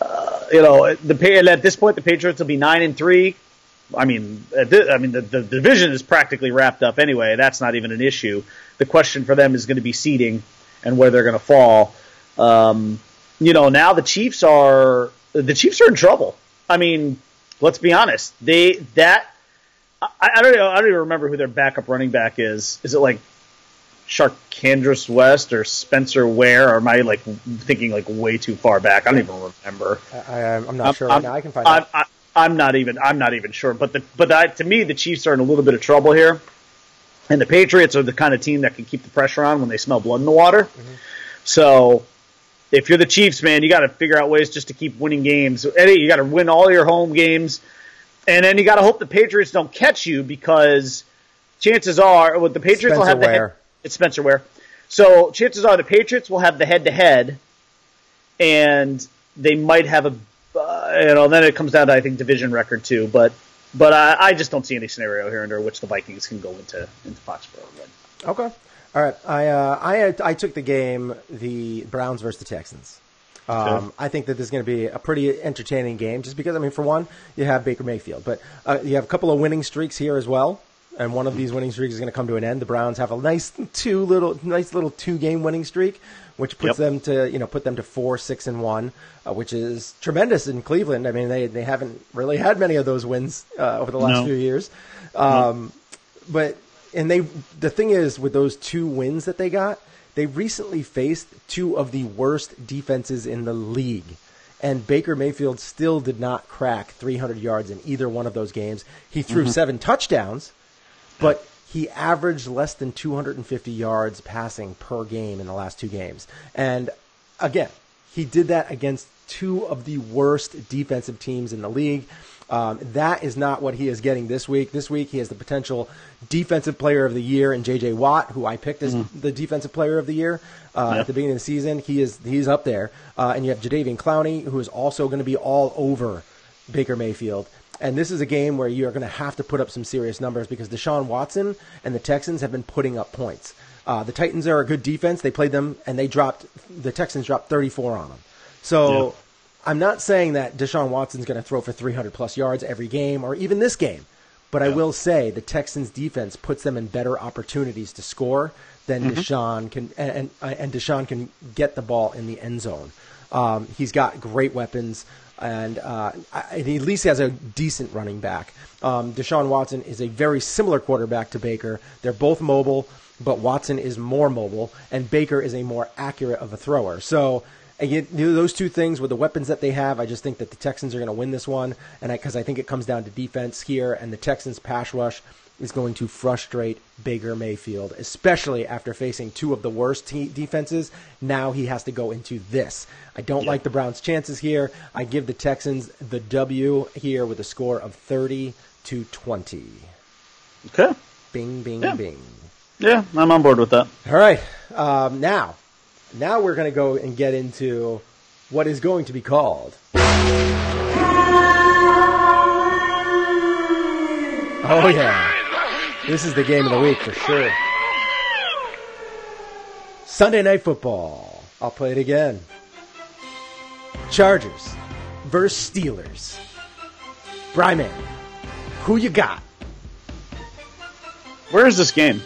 S5: at this point, the Patriots will be 9-3. I mean, the division is practically wrapped up anyway. That's not even an issue. The question for them is going to be seeding and where they're going to fall. Now the Chiefs are in trouble. I mean, let's be honest. I don't know. I don't even remember who their backup running back is. Is it like Sharkandrus West or Spencer Ware? Or am I thinking way too far back? I don't even remember.
S4: I'm not sure right now. I can find out.
S5: I'm not even sure. But to me, the Chiefs are in a little bit of trouble here, and the Patriots are the kind of team that can keep the pressure on when they smell blood in the water. Mm-hmm. So, if you're the Chiefs, man, you got to figure out ways just to keep winning games. Eddie, you got to win all your home games, and then you got to hope the Patriots don't catch you, because chances are, the Patriots will have the head. It's Spencer Ware. So chances are the Patriots will have the head-to-head, and they might have a. Then it comes down to, I think, division record too. But I just don't see any scenario here under which the Vikings can go into Foxborough.
S4: Okay, all right. I took the game, the Browns versus the Texans. I think that this is going to be a pretty entertaining game, just because, for one, you have Baker Mayfield, but you have a couple of winning streaks here as well. And one of these winning streaks is going to come to an end. The Browns have a nice little 2-game winning streak, which puts them to 4-6-1, which is tremendous in Cleveland. I mean, they haven't really had many of those wins over the last few years. But the thing is, with those 2 wins that they got, they recently faced 2 of the worst defenses in the league. And Baker Mayfield still did not crack 300 yards in either one of those games. He threw 7 touchdowns. But he averaged less than 250 yards passing per game in the last 2 games. And again, he did that against 2 of the worst defensive teams in the league. That is not what he is getting this week. This week, he has the potential defensive player of the year in J.J. Watt, who I picked as the defensive player of the year at the beginning of the season. He's up there. And you have Jadeveon Clowney, who is also going to be all over Baker Mayfield. And this is a game where you're going to have to put up some serious numbers, because Deshaun Watson and the Texans have been putting up points. The Titans are a good defense. They played them, and the Texans dropped 34 on them. So I'm not saying that Deshaun Watson's going to throw for 300-plus yards every game, or even this game. But I will say the Texans' defense puts them in better opportunities to score than Deshaun can, and Deshaun can get the ball in the end zone. He's got great weapons. And he at least has a decent running back. Deshaun Watson is a very similar quarterback to Baker. They're both mobile, but Watson is more mobile, and Baker is a more accurate of a thrower. So those 2 things with the weapons that they have, I just think that the Texans are going to win this one, and because I think it comes down to defense here, and the Texans' pass rush is going to frustrate Baker Mayfield, especially after facing 2 of the worst defenses. Now he has to go into this. I don't like the Browns' chances here. I give the Texans the W here with a score of 30-20.
S5: Okay.
S4: Bing, bing, bing.
S5: Yeah, I'm on board with that.
S4: All right. Now we're going to go and get into what is going to be called... Oh, yeah. This is the game of the week for sure. Sunday Night Football. I'll play it again. Chargers versus Steelers. Bryman, who you got?
S5: Where is this game?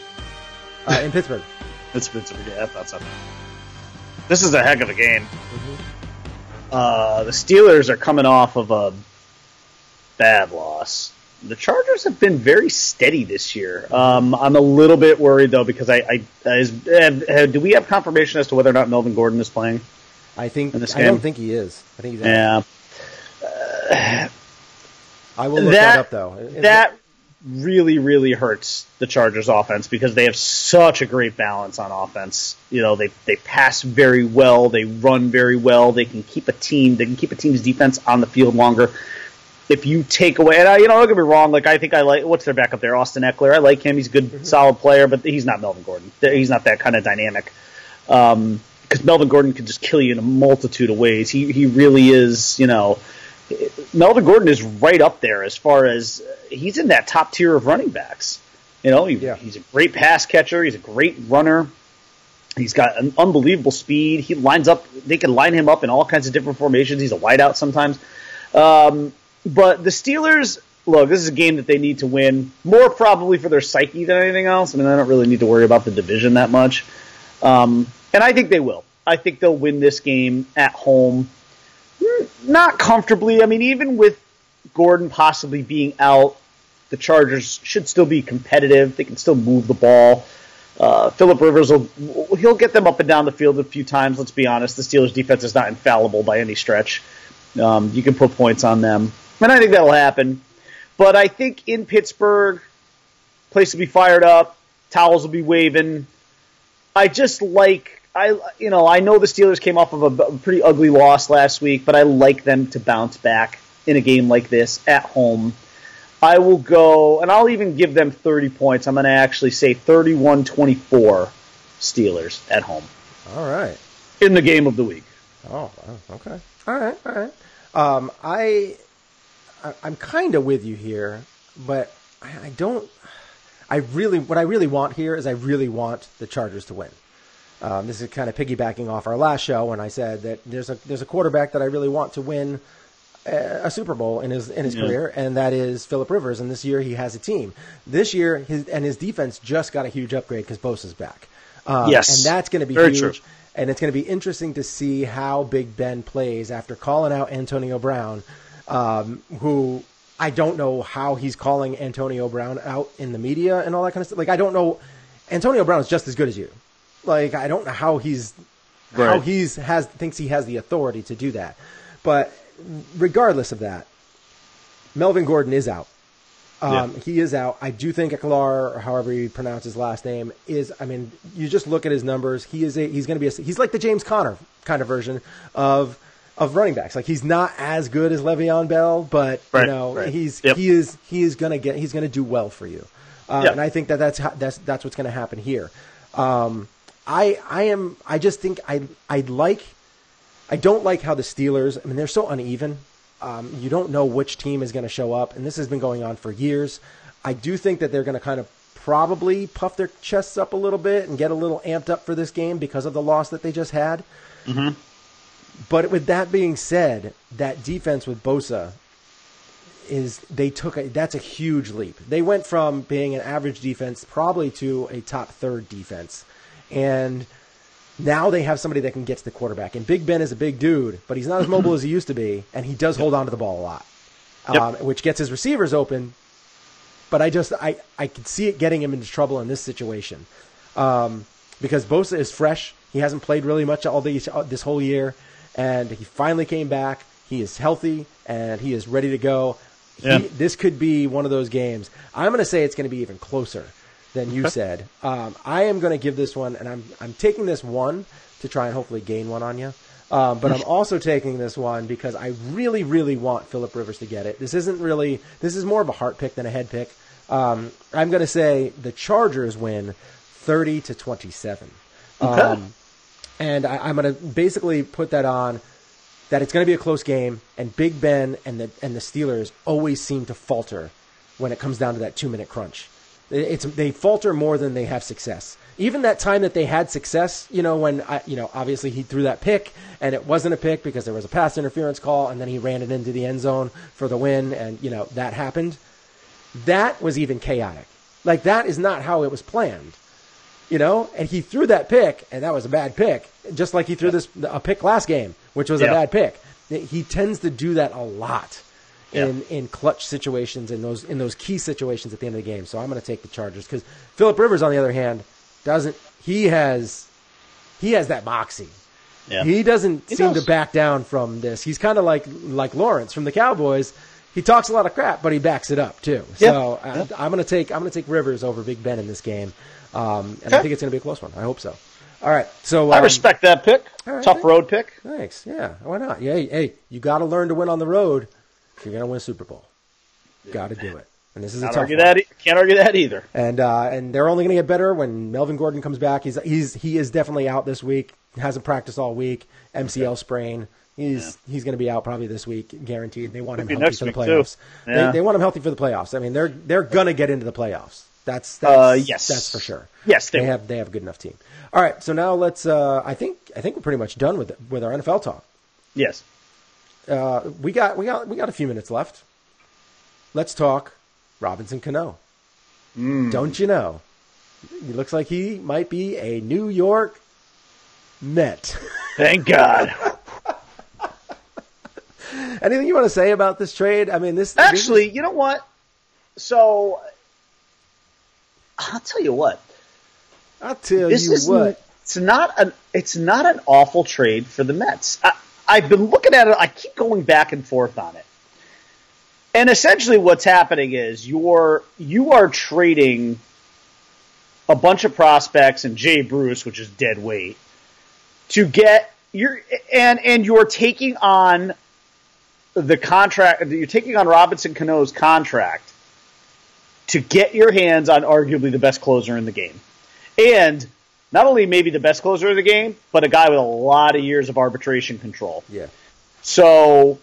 S4: In Pittsburgh.
S5: It's Pittsburgh, yeah, I thought so. This is a heck of a game. The Steelers are coming off of a bad loss. The Chargers have been very steady this year. I'm a little bit worried, though, because do we have confirmation as to whether or not Melvin Gordon is playing?
S4: I don't think he is. I think he's out.
S5: Yeah.
S4: I will look that up, though.
S5: really, really hurts the Chargers offense because they have such a great balance on offense. You know, they pass very well, they run very well, they can keep a team's defense on the field longer. If you take away, and don't get me wrong, like I think I like what's their backup there, Austin Eckler. I like him; he's a good, solid player, but he's not Melvin Gordon. He's not that kind of dynamic. Because Melvin Gordon could just kill you in a multitude of ways. He really is, Melvin Gordon is right up there as far as he's in that top tier of running backs. He's a great pass catcher. He's a great runner. He's got an unbelievable speed. He lines up. They can line him up in all kinds of different formations. He's a wideout sometimes. But the Steelers, look, this is a game that they need to win, more probably for their psyche than anything else. I mean, I don't really need to worry about the division that much. And I think they will. I think they'll win this game at home. Not comfortably. I mean, even with Gordon possibly being out, the Chargers should still be competitive. They can still move the ball. Phillip Rivers, he'll get them up and down the field a few times, let's be honest. The Steelers' defense is not infallible by any stretch. You can put points on them. And I think that'll happen. But I think in Pittsburgh, place will be fired up. Towels will be waving. I just like... I know the Steelers came off of a pretty ugly loss last week, but I like them to bounce back in a game like this at home. I will go, and I'll even give them 30 points. I'm going to actually say 31-24 Steelers at home.
S4: All right.
S5: In the game of the week.
S4: Oh, okay. All right. I'm kind of with you here, but what I really want here is I really want the Chargers to win. This is kind of piggybacking off our last show when I said that there's a quarterback that I really want to win a Super Bowl in his career, and that is Phillip Rivers. And this year he has a team. This year his defense just got a huge upgrade because Bosa's back.
S5: Yes,
S4: and that's going to be
S5: very
S4: huge.
S5: True.
S4: And it's going to be interesting to see how Big Ben plays after calling out Antonio Brown, who I don't know how he's calling Antonio Brown out in the media and all that kind of stuff. Like I don't know. Antonio Brown is just as good as you. Like I don't know how thinks he has the authority to do that. But regardless of that, Melvin Gordon is out. He is out. I do think Eckler, or however you pronounce his last name, is. I mean, you just look at his numbers. He's like the James Conner kind of version of running backs. Like he's not as good as Le'Veon Bell, but he's gonna do well for you. And I think that's what's gonna happen here. I don't like how the Steelers, I mean, they're so uneven. You don't know which team is going to show up, and this has been going on for years. I do think that they're going to kind of probably puff their chests up a little bit and get a little amped up for this game because of the loss that they just had. Mm-hmm. But with that being said, that defense with Bosa that's a huge leap. They went from being an average defense probably to a top third defense. And now they have somebody that can get to the quarterback. And Big Ben is a big dude, but he's not as mobile as he used to be, and he does hold on to the ball a lot, which gets his receivers open. But I could see it getting him into trouble in this situation because Bosa is fresh. He hasn't played really much this whole year, and he finally came back. He is healthy, and he is ready to go. This could be one of those games. I'm going to say it's going to be even closer than you said. I am going to give this one, and I'm taking this one to try and hopefully gain one on you. But I'm also taking this one because I really, really want Phillip Rivers to get it. This is more of a heart pick than a head pick. I'm going to say the Chargers win 30-27.
S5: Okay.
S4: And I'm going to basically put that on that it's going to be a close game, and Big Ben and the Steelers always seem to falter when it comes down to that 2-minute crunch. They falter more than they have success. Even that time that they had success, when obviously he threw that pick and it wasn't a pick because there was a pass interference call, and then he ran it into the end zone for the win, and that happened. That was even chaotic. Like that is not how it was planned, And he threw that pick, and that was a bad pick, just like he threw a pick last game, which was a bad pick. He tends to do that a lot. In clutch situations, in those key situations at the end of the game. So I'm going to take the Chargers because Phillip Rivers, on the other hand, he has that moxie. Yeah. He doesn't seem to back down from this. He's kind of like Lawrence from the Cowboys. he talks a lot of crap, but he backs it up too. So I'm going to take Rivers over Big Ben in this game, and I think it's going to be a close one. I hope so. All right, so
S5: I respect that pick.
S4: Right,
S5: tough road pick.
S4: Thanks. Yeah, why not? Yeah, hey, you got to learn to win on the road if you're going to win a Super Bowl. Got to do it. And this is a tough one.
S5: Can't argue that either.
S4: And they're only going to get better when Melvin Gordon comes back. He is definitely out this week. Hasn't practiced all week. MCL sprain. He's going to be out probably this week, guaranteed. They want him healthy for the playoffs. Yeah. They want him healthy for the playoffs. I mean, they're going to get into the playoffs. That's for sure.
S5: Yes,
S4: they have a good enough team. All right, so now let's. I think we're pretty much done with our NFL talk.
S5: Yes.
S4: We got a few minutes left. Let's talk Robinson Cano. Don't you know? He looks like he might be a New York Met.
S5: Thank God.
S4: Anything you want to say about this trade? I mean,
S5: actually, you know what? So I'll tell you what. It's not an awful trade for the Mets. I've been looking at it. I keep going back and forth on it. And essentially what's happening is you are trading a bunch of prospects and Jay Bruce, which is dead weight, to get and you're taking on the contract. You're taking on Robinson Cano's contract to get your hands on arguably the best closer in the game. And not only maybe the best closer in the game, but a guy with a lot of years of arbitration control.
S4: Yeah.
S5: So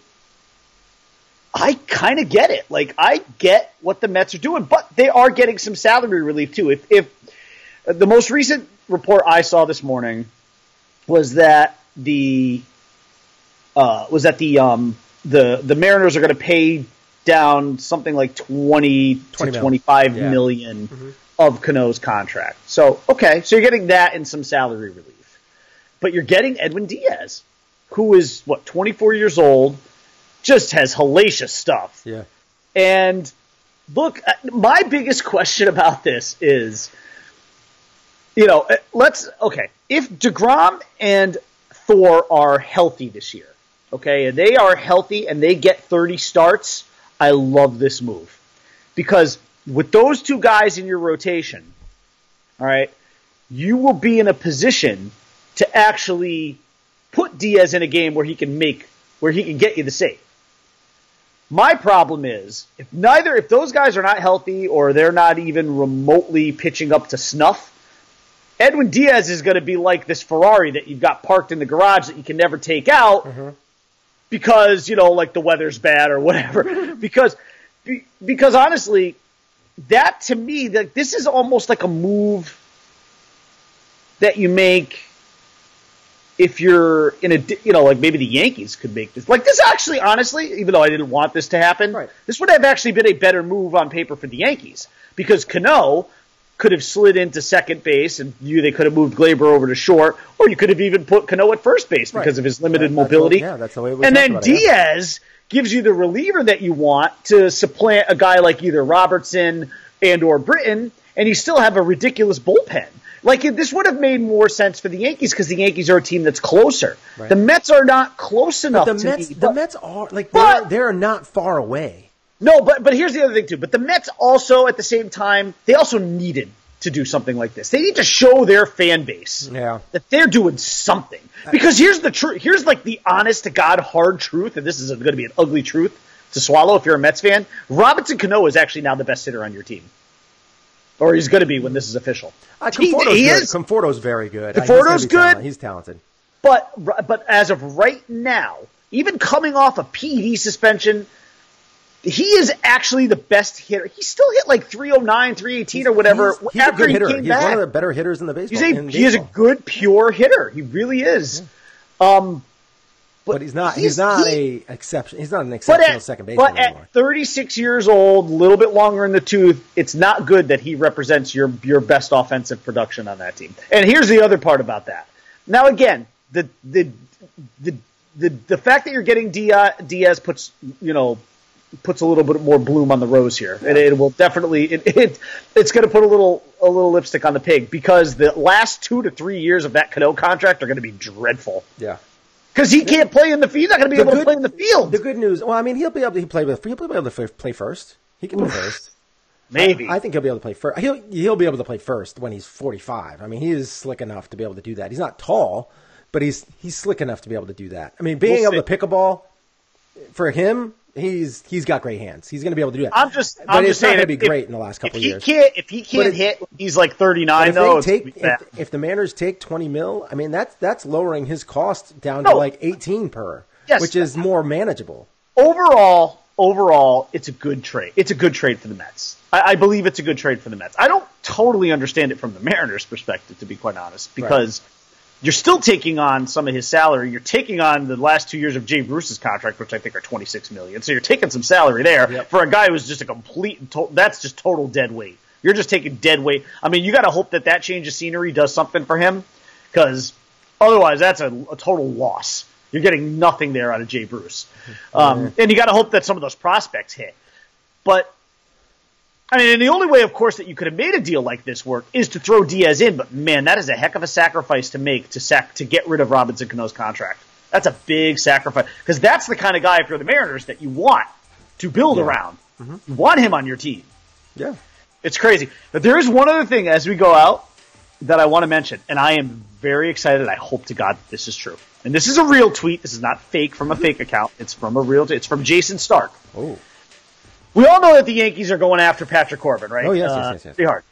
S5: I kind of get it. Like, I get what the Mets are doing, but they are getting some salary relief too. If the most recent report I saw this morning was that the Mariners are going to pay down something like 20 to 25 million of Cano's contract. So, okay, so you're getting that and some salary relief. But you're getting Edwin Diaz, who is, 24 years old, just has hellacious stuff.
S4: Yeah.
S5: And look, my biggest question about this is, if DeGrom and Thor are healthy this year, okay, and they are healthy and they get 30 starts, I love this move. Because with those two guys in your rotation, all right, you will be in a position to actually put Diaz in a game where he can get you the save. My problem is, if those guys are not healthy or they're not even remotely pitching up to snuff, Edwin Diaz is going to be like this Ferrari that you've got parked in the garage that you can never take out because, like the weather's bad or whatever. because honestly, that to me, this is almost like a move that you make if you're in like maybe the Yankees could make this. Like this actually, honestly, even though I didn't want this to happen, this would have actually been a better move on paper for the Yankees because Cano could have slid into second base and they could have moved Glaber over to short, or you could have even put Cano at first base because of his limited mobility.
S4: That's the way it was.
S5: And then Diaz gives you the reliever that you want to supplant a guy like either Robertson and or Britton, and you still have a ridiculous bullpen. Like, this would have made more sense for the Yankees because the Yankees are a team that's closer. Right. The Mets are not close enough
S4: The Mets are, they're not far away.
S5: No, but here's the other thing, too. But the Mets also, at the same time, they also needed to do something like this. They need to show their fan base that they're doing something. Because here's the truth. Here's, the honest-to-God hard truth, and this is going to be an ugly truth to swallow if you're a Mets fan. Robinson Cano is actually now the best hitter on your team. Or he's going to be when this is official.
S4: Conforto's very good.
S5: Conforto's good.
S4: He's talented.
S5: But as of right now, even coming off a PED suspension, he is actually the best hitter. He still hit 309, 318 or whatever.
S4: He's a good hitter. He's one of the better hitters in the baseball.
S5: He is a good, pure hitter. He really is.
S4: Yeah. But he's not an exceptional second baseman
S5: anymore. But at 36 years old, a little bit longer in the tooth, it's not good that he represents your best offensive production on that team. And here's the other part about that. Now again, the fact that you're getting Diaz puts a little bit more bloom on the rose here. And it will definitely it's going to put a little lipstick on the pig because the last 2 to 3 years of that Cano contract are going to be dreadful.
S4: Yeah.
S5: Because he can't play in the field. He's not going to be able to play in the field.
S4: The good news, well, I mean, he'll be able to play first. He can play first.
S5: Maybe.
S4: I think he'll be able to play first. He'll be able to play first when he's 45. I mean, he is slick enough to be able to do that. He's not tall, but he's slick enough to be able to do that. I mean, being able to pick a ball for him, he's got great hands. He's going to be able to do that.
S5: I'm just
S4: it's not
S5: saying,
S4: going to be great in the last couple of years.
S5: If he can't hit, he's like 39 though.
S4: If the Mariners take $20 million, I mean that's lowering his cost down to like 18 per, which is more manageable.
S5: Overall, it's a good trade. It's a good trade for the Mets. I believe it's a good trade for the Mets. I don't totally understand it from the Mariners' perspective, to be quite honest, because you're still taking on some of his salary. You're taking on the last 2 years of Jay Bruce's contract, which I think are $26 million. So you're taking some salary there for a guy who's just a complete that's just total dead weight. You're just taking dead weight. I mean, you got to hope that change of scenery does something for him, because otherwise that's a total loss. You're getting nothing there out of Jay Bruce. And you got to hope that some of those prospects hit. But, I mean, and the only way, of course, that you could have made a deal like this work is to throw Diaz in. But, man, that is a heck of a sacrifice to make to get rid of Robinson Cano's contract. That's a big sacrifice. Because that's the kind of guy, if you're the Mariners, that you want to build around. You want him on your team.
S4: Yeah.
S5: It's crazy. But there is one other thing as we go out that I want to mention. And I am very excited. I hope to God this is true. And this is a real tweet. This is not fake from a fake account. It's from a real. It's from Jason Stark.
S4: Oh.
S5: We all know that the Yankees are going after Patrick Corbin, right?
S4: Oh yes.
S5: Pretty hard.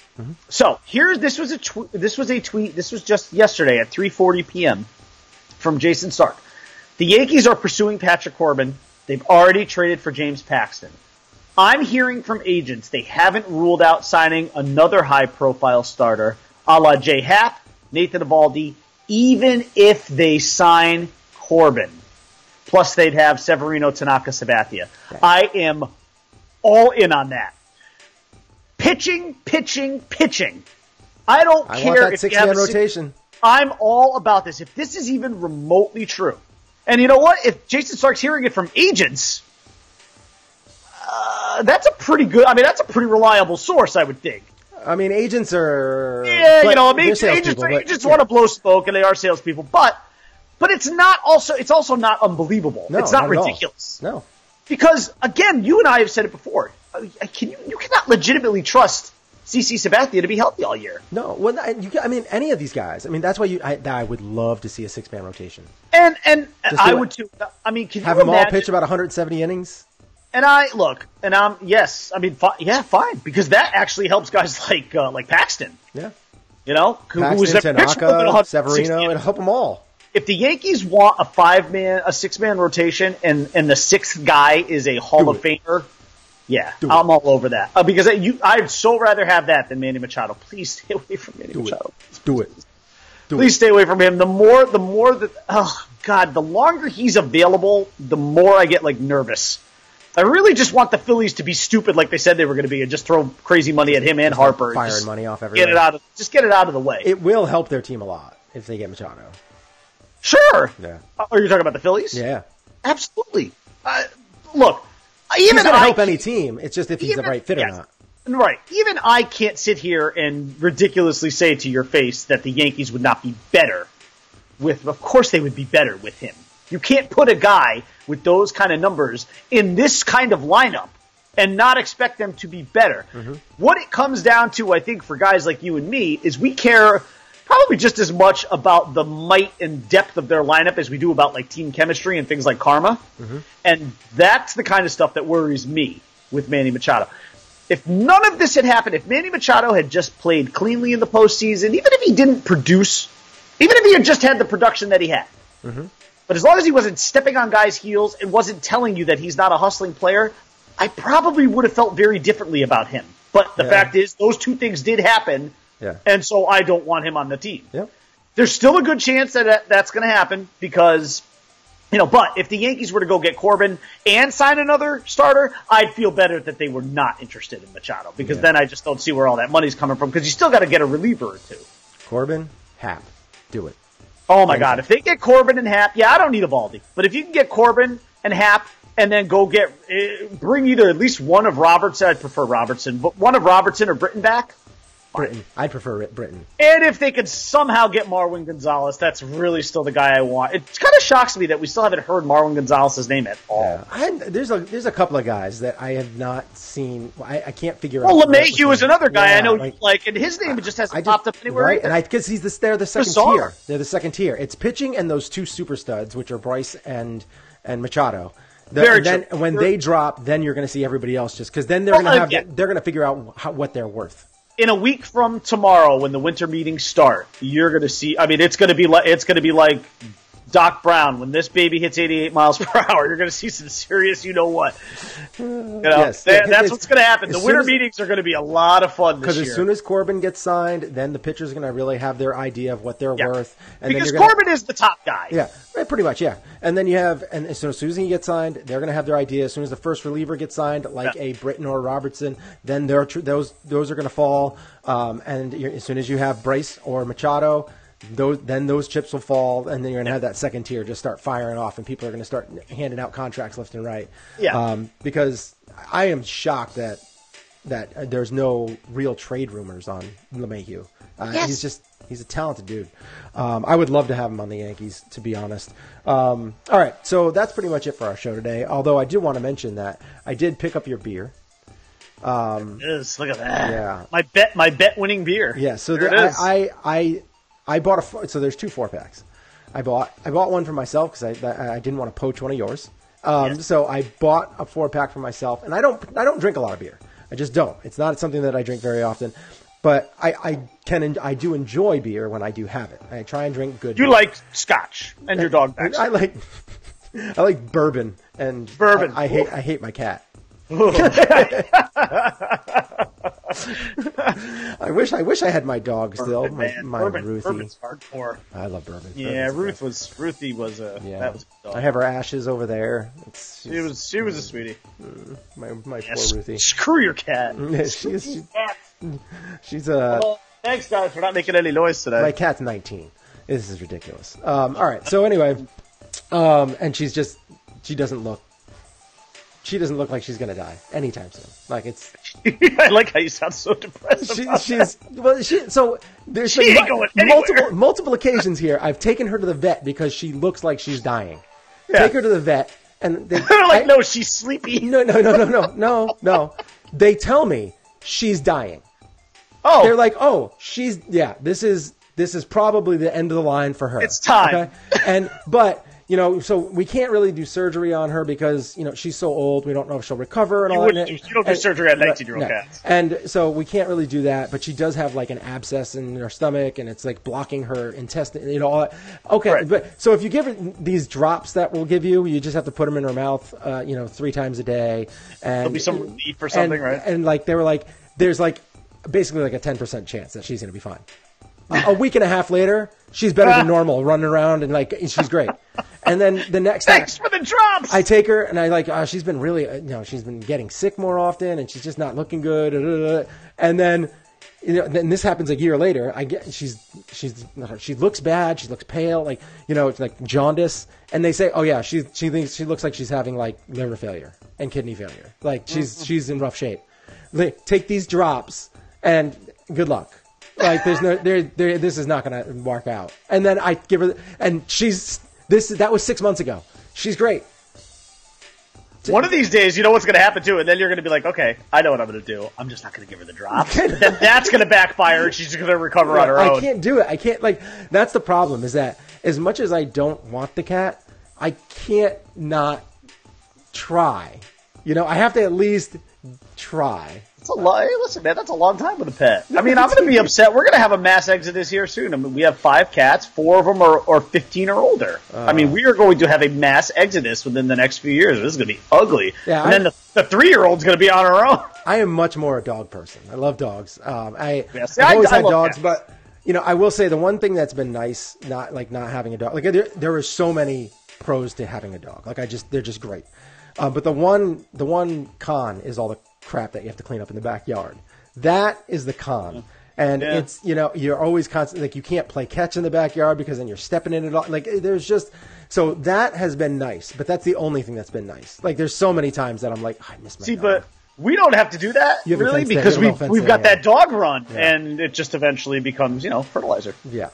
S5: So this was a tweet. This was just yesterday at 3:40 p.m. from Jason Stark. The Yankees are pursuing Patrick Corbin. They've already traded for James Paxton. I'm hearing from agents they haven't ruled out signing another high-profile starter, a la Jay Happ, Nathan Eovaldi, even if they sign Corbin. Plus, they'd have Severino, Tanaka, Sabathia. I am all in on that. Pitching. I don't care
S4: want that
S5: if you have
S4: six-man rotation.
S5: I'm all about this. If this is even remotely true. And you know what? If Jason Stark's hearing it from agents, that's a pretty reliable source, I would think.
S4: I mean, agents are...
S5: Yeah, agents want to blow smoke, and they are salespeople, but it's also not unbelievable.
S4: No,
S5: it's not
S4: At
S5: ridiculous.
S4: all. No.
S5: Because, again, you and I have said it before. You cannot legitimately trust CC Sabathia to be healthy all year.
S4: No. Well, I mean, any of these guys. I mean, that's why I would love to see a six-man rotation.
S5: And I would too. I mean, can
S4: have
S5: you
S4: them
S5: imagine?
S4: all pitch about 170 innings?
S5: And fine, because that actually helps guys like Paxton.
S4: Yeah.
S5: You know,
S4: Paxton,
S5: who was
S4: Tanaka, Severino, and help them all.
S5: If the Yankees want a six-man rotation, and the sixth guy is a Hall of Famer, I'm all over that. Because I'd so rather have that than Manny Machado. Please stay away from Manny Machado.
S4: Do it.
S5: Please stay away from him. The more that, the longer he's available, the more I get nervous. I really just want the Phillies to be stupid like they said they were going to be and just throw crazy money at him and Harper.
S4: Firing money off everywhere.
S5: Get it out of the way.
S4: It will help their team a lot if they get Machado.
S5: Sure.
S4: Yeah.
S5: Are you talking about the Phillies?
S4: Yeah.
S5: Absolutely. Look,
S4: he's going to help any team. It's just if he's the right fit or not.
S5: Right. Even I can't sit here and ridiculously say to your face that the Yankees would not be better with. Of course, they would be better with him. You can't put a guy with those kind of numbers in this kind of lineup and not expect them to be better. Mm-hmm. What it comes down to, I think, for guys like you and me, is we care probably just as much about the might and depth of their lineup as we do about team chemistry and things like karma. Mm-hmm. And that's the kind of stuff that worries me with Manny Machado. If none of this had happened, if Manny Machado had just played cleanly in the postseason, even if he didn't produce, even if he had just had the production that he had, but as long as he wasn't stepping on guys' heels and wasn't telling you that he's not a hustling player, I probably would have felt very differently about him. But the fact is, those two things did happen, and so I don't want him on the team.
S4: Yeah.
S5: There's still a good chance that that's going to happen because, but if the Yankees were to go get Corbin and sign another starter, I'd feel better that they were not interested in Machado because then I just don't see where all that money's coming from because you still got to get a reliever or two.
S4: Corbin, Happ, do it.
S5: Oh, my God. If they get Corbin and Happ, I don't need Eovaldi. But if you can get Corbin and Happ and then go bring either at least one of Robertson, I'd prefer Robertson, but one of Robertson or Britton back,
S4: Britain. I'd prefer Britain.
S5: And if they could somehow get Marwin Gonzalez, that's really still the guy I want. It kind of shocks me that we still haven't heard Marwin Gonzalez's name at all.
S4: Yeah. There's a couple of guys that I have not seen. I can't figure out.
S5: Well, LeMahieu is another guy I know
S4: like,
S5: you like, and his name just hasn't popped up anywhere.
S4: Right,
S5: either.
S4: and because they're the second tier. They're the second tier. It's pitching and those two super studs, which are Bryce and Machado. When they drop, then you're going to see everybody else just because then they're going to figure out what they're worth.
S5: In a week from tomorrow, when the winter meetings start, you're going to see. I mean, it's going to be like Doc Brown when this baby hits 88 miles per hour. You're going to see some serious, you know what? That's what's going to happen. The winter meetings are going to be a lot of fun this year.
S4: Because as soon as Corbin gets signed, then the pitcher's going to really have their idea of what they're worth. And
S5: because Corbin is the top guy.
S4: Yeah, right, pretty much. Yeah, and then as soon as he gets signed, they're going to have their idea. As soon as the first reliever gets signed, like a Britton or a Robertson, then those are going to fall. And as soon as you have Bryce or Machado. Those chips will fall, and then you're going to have that second tier just start firing off, and people are going to start handing out contracts left and right.
S5: Yeah.
S4: Because I am shocked that there's no real trade rumors on LeMahieu.
S5: Yes.
S4: He's a talented dude. I would love to have him on the Yankees, to be honest. All right, so that's pretty much it for our show today. Although I do want to mention that I did pick up your beer.
S5: It is. Look at that.
S4: Yeah.
S5: My bet winning beer.
S4: Yeah. So
S5: there it is.
S4: I bought so there's 2 4-packs. I bought one for myself because I didn't want to poach one of yours. So I bought a 4-pack for myself, and I don't drink a lot of beer. I just don't. It's not something that I drink very often, but I do enjoy beer when I do have it. I try and drink good.
S5: You
S4: beer.
S5: like scotch and your dog backs.
S4: I like bourbon and
S5: bourbon.
S4: I hate my cat. I wish I had my dog still. My Ruthie.
S5: Bourbon's hardcore.
S4: I love bourbon.
S5: Yeah, Ruthie was a.
S4: Yeah.
S5: That was a dog.
S4: I have her ashes over there.
S5: She was a sweetie.
S4: My poor Ruthie.
S5: Screw your cat.
S4: She's a.
S5: Well, thanks guys for not making any noise today.
S4: My cat's 19. This is ridiculous. All right. So anyway, and she doesn't look. She doesn't look like she's going to die anytime soon. Like it's.
S5: I like how you sound so depressed.
S4: So there's multiple occasions here. I've taken her to the vet because she looks like she's dying. Yeah. Take her to the vet, and they're
S5: like, no, she's sleepy.
S4: No. They tell me she's dying.
S5: Oh,
S4: they're like, this is probably the end of the line for her.
S5: It's time.
S4: Okay? But. So we can't really do surgery on her because, she's so old. We don't know if she'll recover and all that.
S5: You don't do surgery on 19-year-old cats.
S4: And so we can't really do that. But she does have like an abscess in her stomach, and it's like blocking her intestine, all that. Okay. Right. But so if you give her these drops that we'll give you, you just have to put them in her mouth, 3 times a day. And
S5: there'll be some relief or something, right?
S4: And like they were like, there's like basically like a 10% chance that she's going to be fine. A week and a half later, she's better than normal, running around and like she's great. And then the next
S5: thanks for the drops.
S4: I take her and I she's been really she's been getting sick more often and she's just not looking good. And then then this happens a year later. She looks bad. She looks pale, it's like jaundice. And they say, she thinks she looks like she's having like liver failure and kidney failure. Like she's in rough shape. Take these drops and good luck. Like this is not going to work out. And then I give her, and that was 6 months ago. She's great.
S5: One of these days, you know what's going to happen too, and then you're going to be like, okay, I know what I'm going to do. I'm just not going to give her the drops. Then that's going to backfire, and she's going to recover on her own.
S4: I can't do it. I can't that's the problem. Is that as much as I don't want the cat, I can't not try. I have to at least try.
S5: Listen, man, that's a long time with a pet. I mean, I'm going to be upset. We're going to have a mass exodus here soon. I mean, we have 5 cats. 4 of them are 15 or older. I mean, we are going to have a mass exodus within the next few years. This is going to be ugly. Yeah, and then the 3-year-old's going to be on her own.
S4: I am much more a dog person. I love dogs. I've always had dogs, cats. But I will say the one thing that's been nice, not having a dog. Like there are so many pros to having a dog. They're just great. But the one con is all the crap that you have to clean up in the backyard. That is the con. And it's, you're always constantly, you can't play catch in the backyard because then you're stepping in it all. There's just, so that has been nice, but that's the only thing that's been nice. There's so many times that I'm like, I miss my dog.
S5: We don't have to do that,
S4: You have a
S5: really,
S4: fence there.
S5: because
S4: You have a fence
S5: we've
S4: there,
S5: got
S4: yeah.
S5: that dog run,
S4: Yeah.
S5: and it just eventually becomes, fertilizer.
S4: Yeah.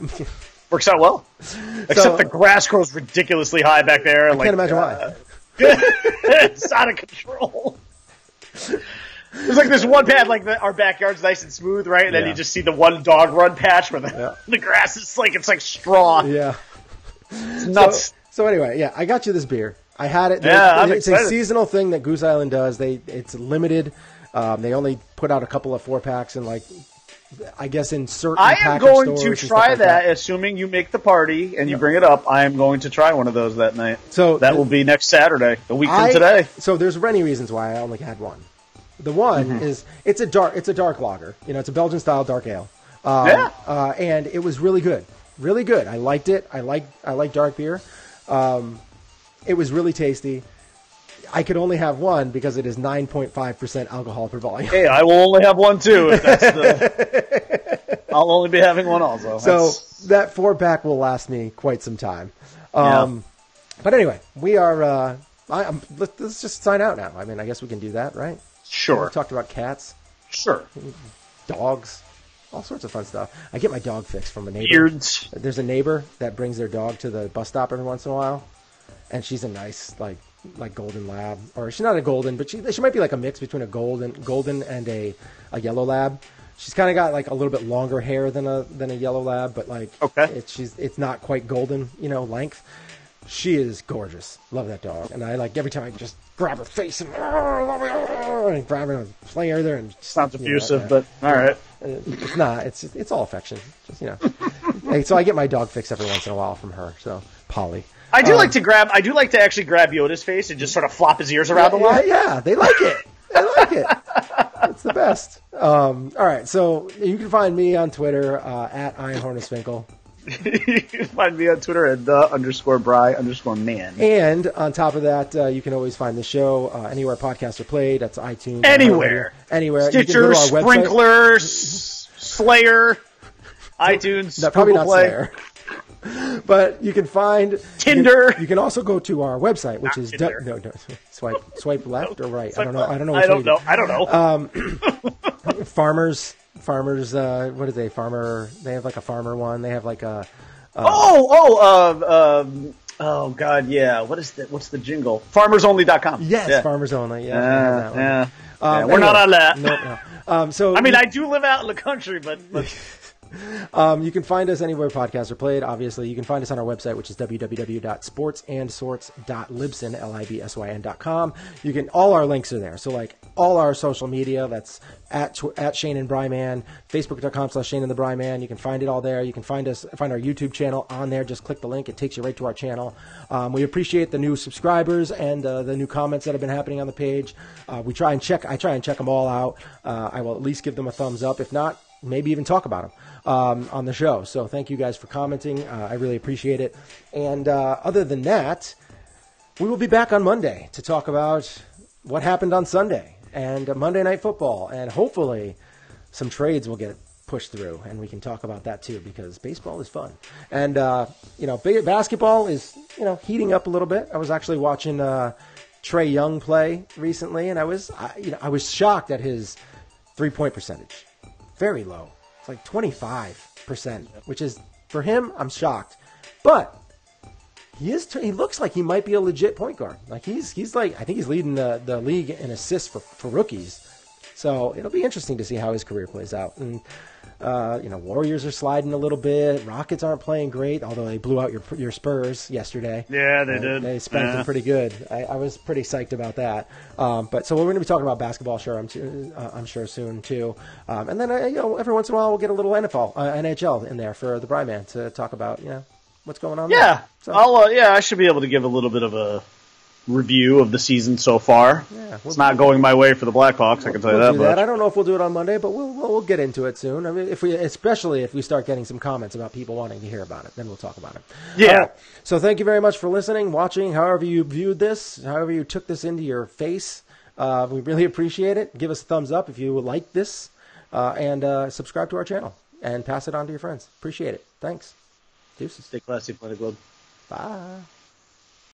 S5: Works out well. Except the grass grows ridiculously high back there.
S4: I can't imagine why.
S5: It's out of control. There's like this one patch, like our backyard's nice and smooth, right? And then
S4: Yeah.
S5: you just see the one dog run patch where the grass is it's like straw.
S4: Yeah.
S5: It's nuts.
S4: So anyway, yeah, I got you this beer. I had it.
S5: Yeah, I'm
S4: it's
S5: excited.
S4: a seasonal thing that Goose Island does. It's limited. They only put out a couple of 4-packs and I guess in certain
S5: I am
S4: package
S5: going
S4: stores
S5: to
S4: and stuff
S5: try
S4: like
S5: that, assuming you make the party and you bring it up. I am going to try one of those that night.
S4: So
S5: that will be next Saturday, a week from today.
S4: So there's many reasons why I only had one. The one is it's a dark lager. It's a Belgian style dark ale. And it was really good. Really good. I liked it. I like dark beer. It was really tasty. I could only have one because it is 9.5% alcohol per volume.
S5: Hey, I will only have one too. If that's I'll only be having one also.
S4: So that 4-pack will last me quite some time. But anyway, we are. Let's just sign out now. I mean, I guess we can do that, right?
S5: Sure.
S4: We talked about cats,
S5: Sure.
S4: dogs, all sorts of fun stuff. I get my dog fixed from a neighbor.
S5: Beards.
S4: There's a neighbor that brings their dog to the bus stop every once in a while, and she's a nice like golden lab, or she's not a golden, but she might be like a mix between a golden and a yellow lab. She's kind of got like a little bit longer hair than a yellow lab, but it's not quite golden, length. She is gorgeous. Love that dog, and I every time I just grab her face and grab her and play her there, and
S5: sounds abusive, but all right.
S4: It's not. It's all affection. Just Hey, so I get my dog fixed every once in a while from her. So Polly.
S5: I do like to actually grab Yoda's face and just sort of flop his ears around a lot.
S4: Yeah, they like it. They like it. It's the best. All right, so you can find me on Twitter at IronHornetsFinkle.
S5: You can find me on Twitter at _Bry_man.
S4: And on top of that, you can always find the show anywhere podcasts are played. That's iTunes.
S5: Anywhere.
S4: You can
S5: Stitcher,
S4: go to our website.
S5: Sprinkler, Slayer, iTunes,
S4: No, probably
S5: Google
S4: not
S5: Play.
S4: Slayer. But you can find
S5: Tinder.
S4: You can also go to our website, which is
S5: Tinder.
S4: no, swipe left or right.
S5: Swipe
S4: I don't know.
S5: left.
S4: I don't know.
S5: I don't know.
S4: Farmers. What is they? Farmer. They have like a farmer one. They have like a.
S5: Oh God, yeah. What's the jingle? FarmersOnly.com.
S4: Yes,
S5: yeah.
S4: Farmers Only. Yeah.
S5: Yeah, we're not on that.
S4: No. So
S5: I mean, I do live out in the country, but
S4: you can find us anywhere podcasts are played. Obviously, you can find us on our website, which is www.sportsandsorts.libsyn.com. You can all our links are there. So all our social media, that's at Shane and Bryman, Facebook.com/Shane and the Bryman. You can find it all there. You can find our YouTube channel on there. Just click the link; it takes you right to our channel. We appreciate the new subscribers and the new comments that have been happening on the page. I try and check them all out. I will at least give them a thumbs up. If not, maybe even talk about them on the show. So thank you guys for commenting. I really appreciate it. And other than that, we will be back on Monday to talk about what happened on Sunday and Monday Night Football. And hopefully some trades will get pushed through, and we can talk about that too, because baseball is fun. And, basketball is, heating up a little bit. I was actually watching Trae Young play recently, and I was shocked at his 3-point percentage. Very low. It's like 25%, which is, for him, I'm shocked. But he looks like he might be a legit point guard. Like he's I think he's leading the league in assists for rookies. So it'll be interesting to see how his career plays out. And Warriors are sliding a little bit. Rockets aren't playing great, although they blew out your Spurs yesterday.
S5: Yeah, they did.
S4: They spanked them pretty good. I was pretty psyched about that. But so we're going to be talking about basketball, I'm sure soon too. And then every once in a while we'll get a little NHL in there for the Bryman to talk about what's going on.
S5: Yeah,
S4: there. So,
S5: I should be able to give a little bit of a review of the season so far.
S4: Yeah,
S5: it's not going my way for the Blackhawks, I can tell you that.
S4: Do that. I don't know if we'll do it on Monday, but we'll get into it soon. I mean, especially if we start getting some comments about people wanting to hear about it, then we'll talk about it.
S5: Yeah.
S4: So thank you very much for listening, watching, however you viewed this, however you took this into your face. We really appreciate it. Give us a thumbs up if you like this, and subscribe to our channel and pass it on to your friends. Appreciate it. Thanks. Deuces.
S5: Stay classy, Planet Globe.
S4: Bye.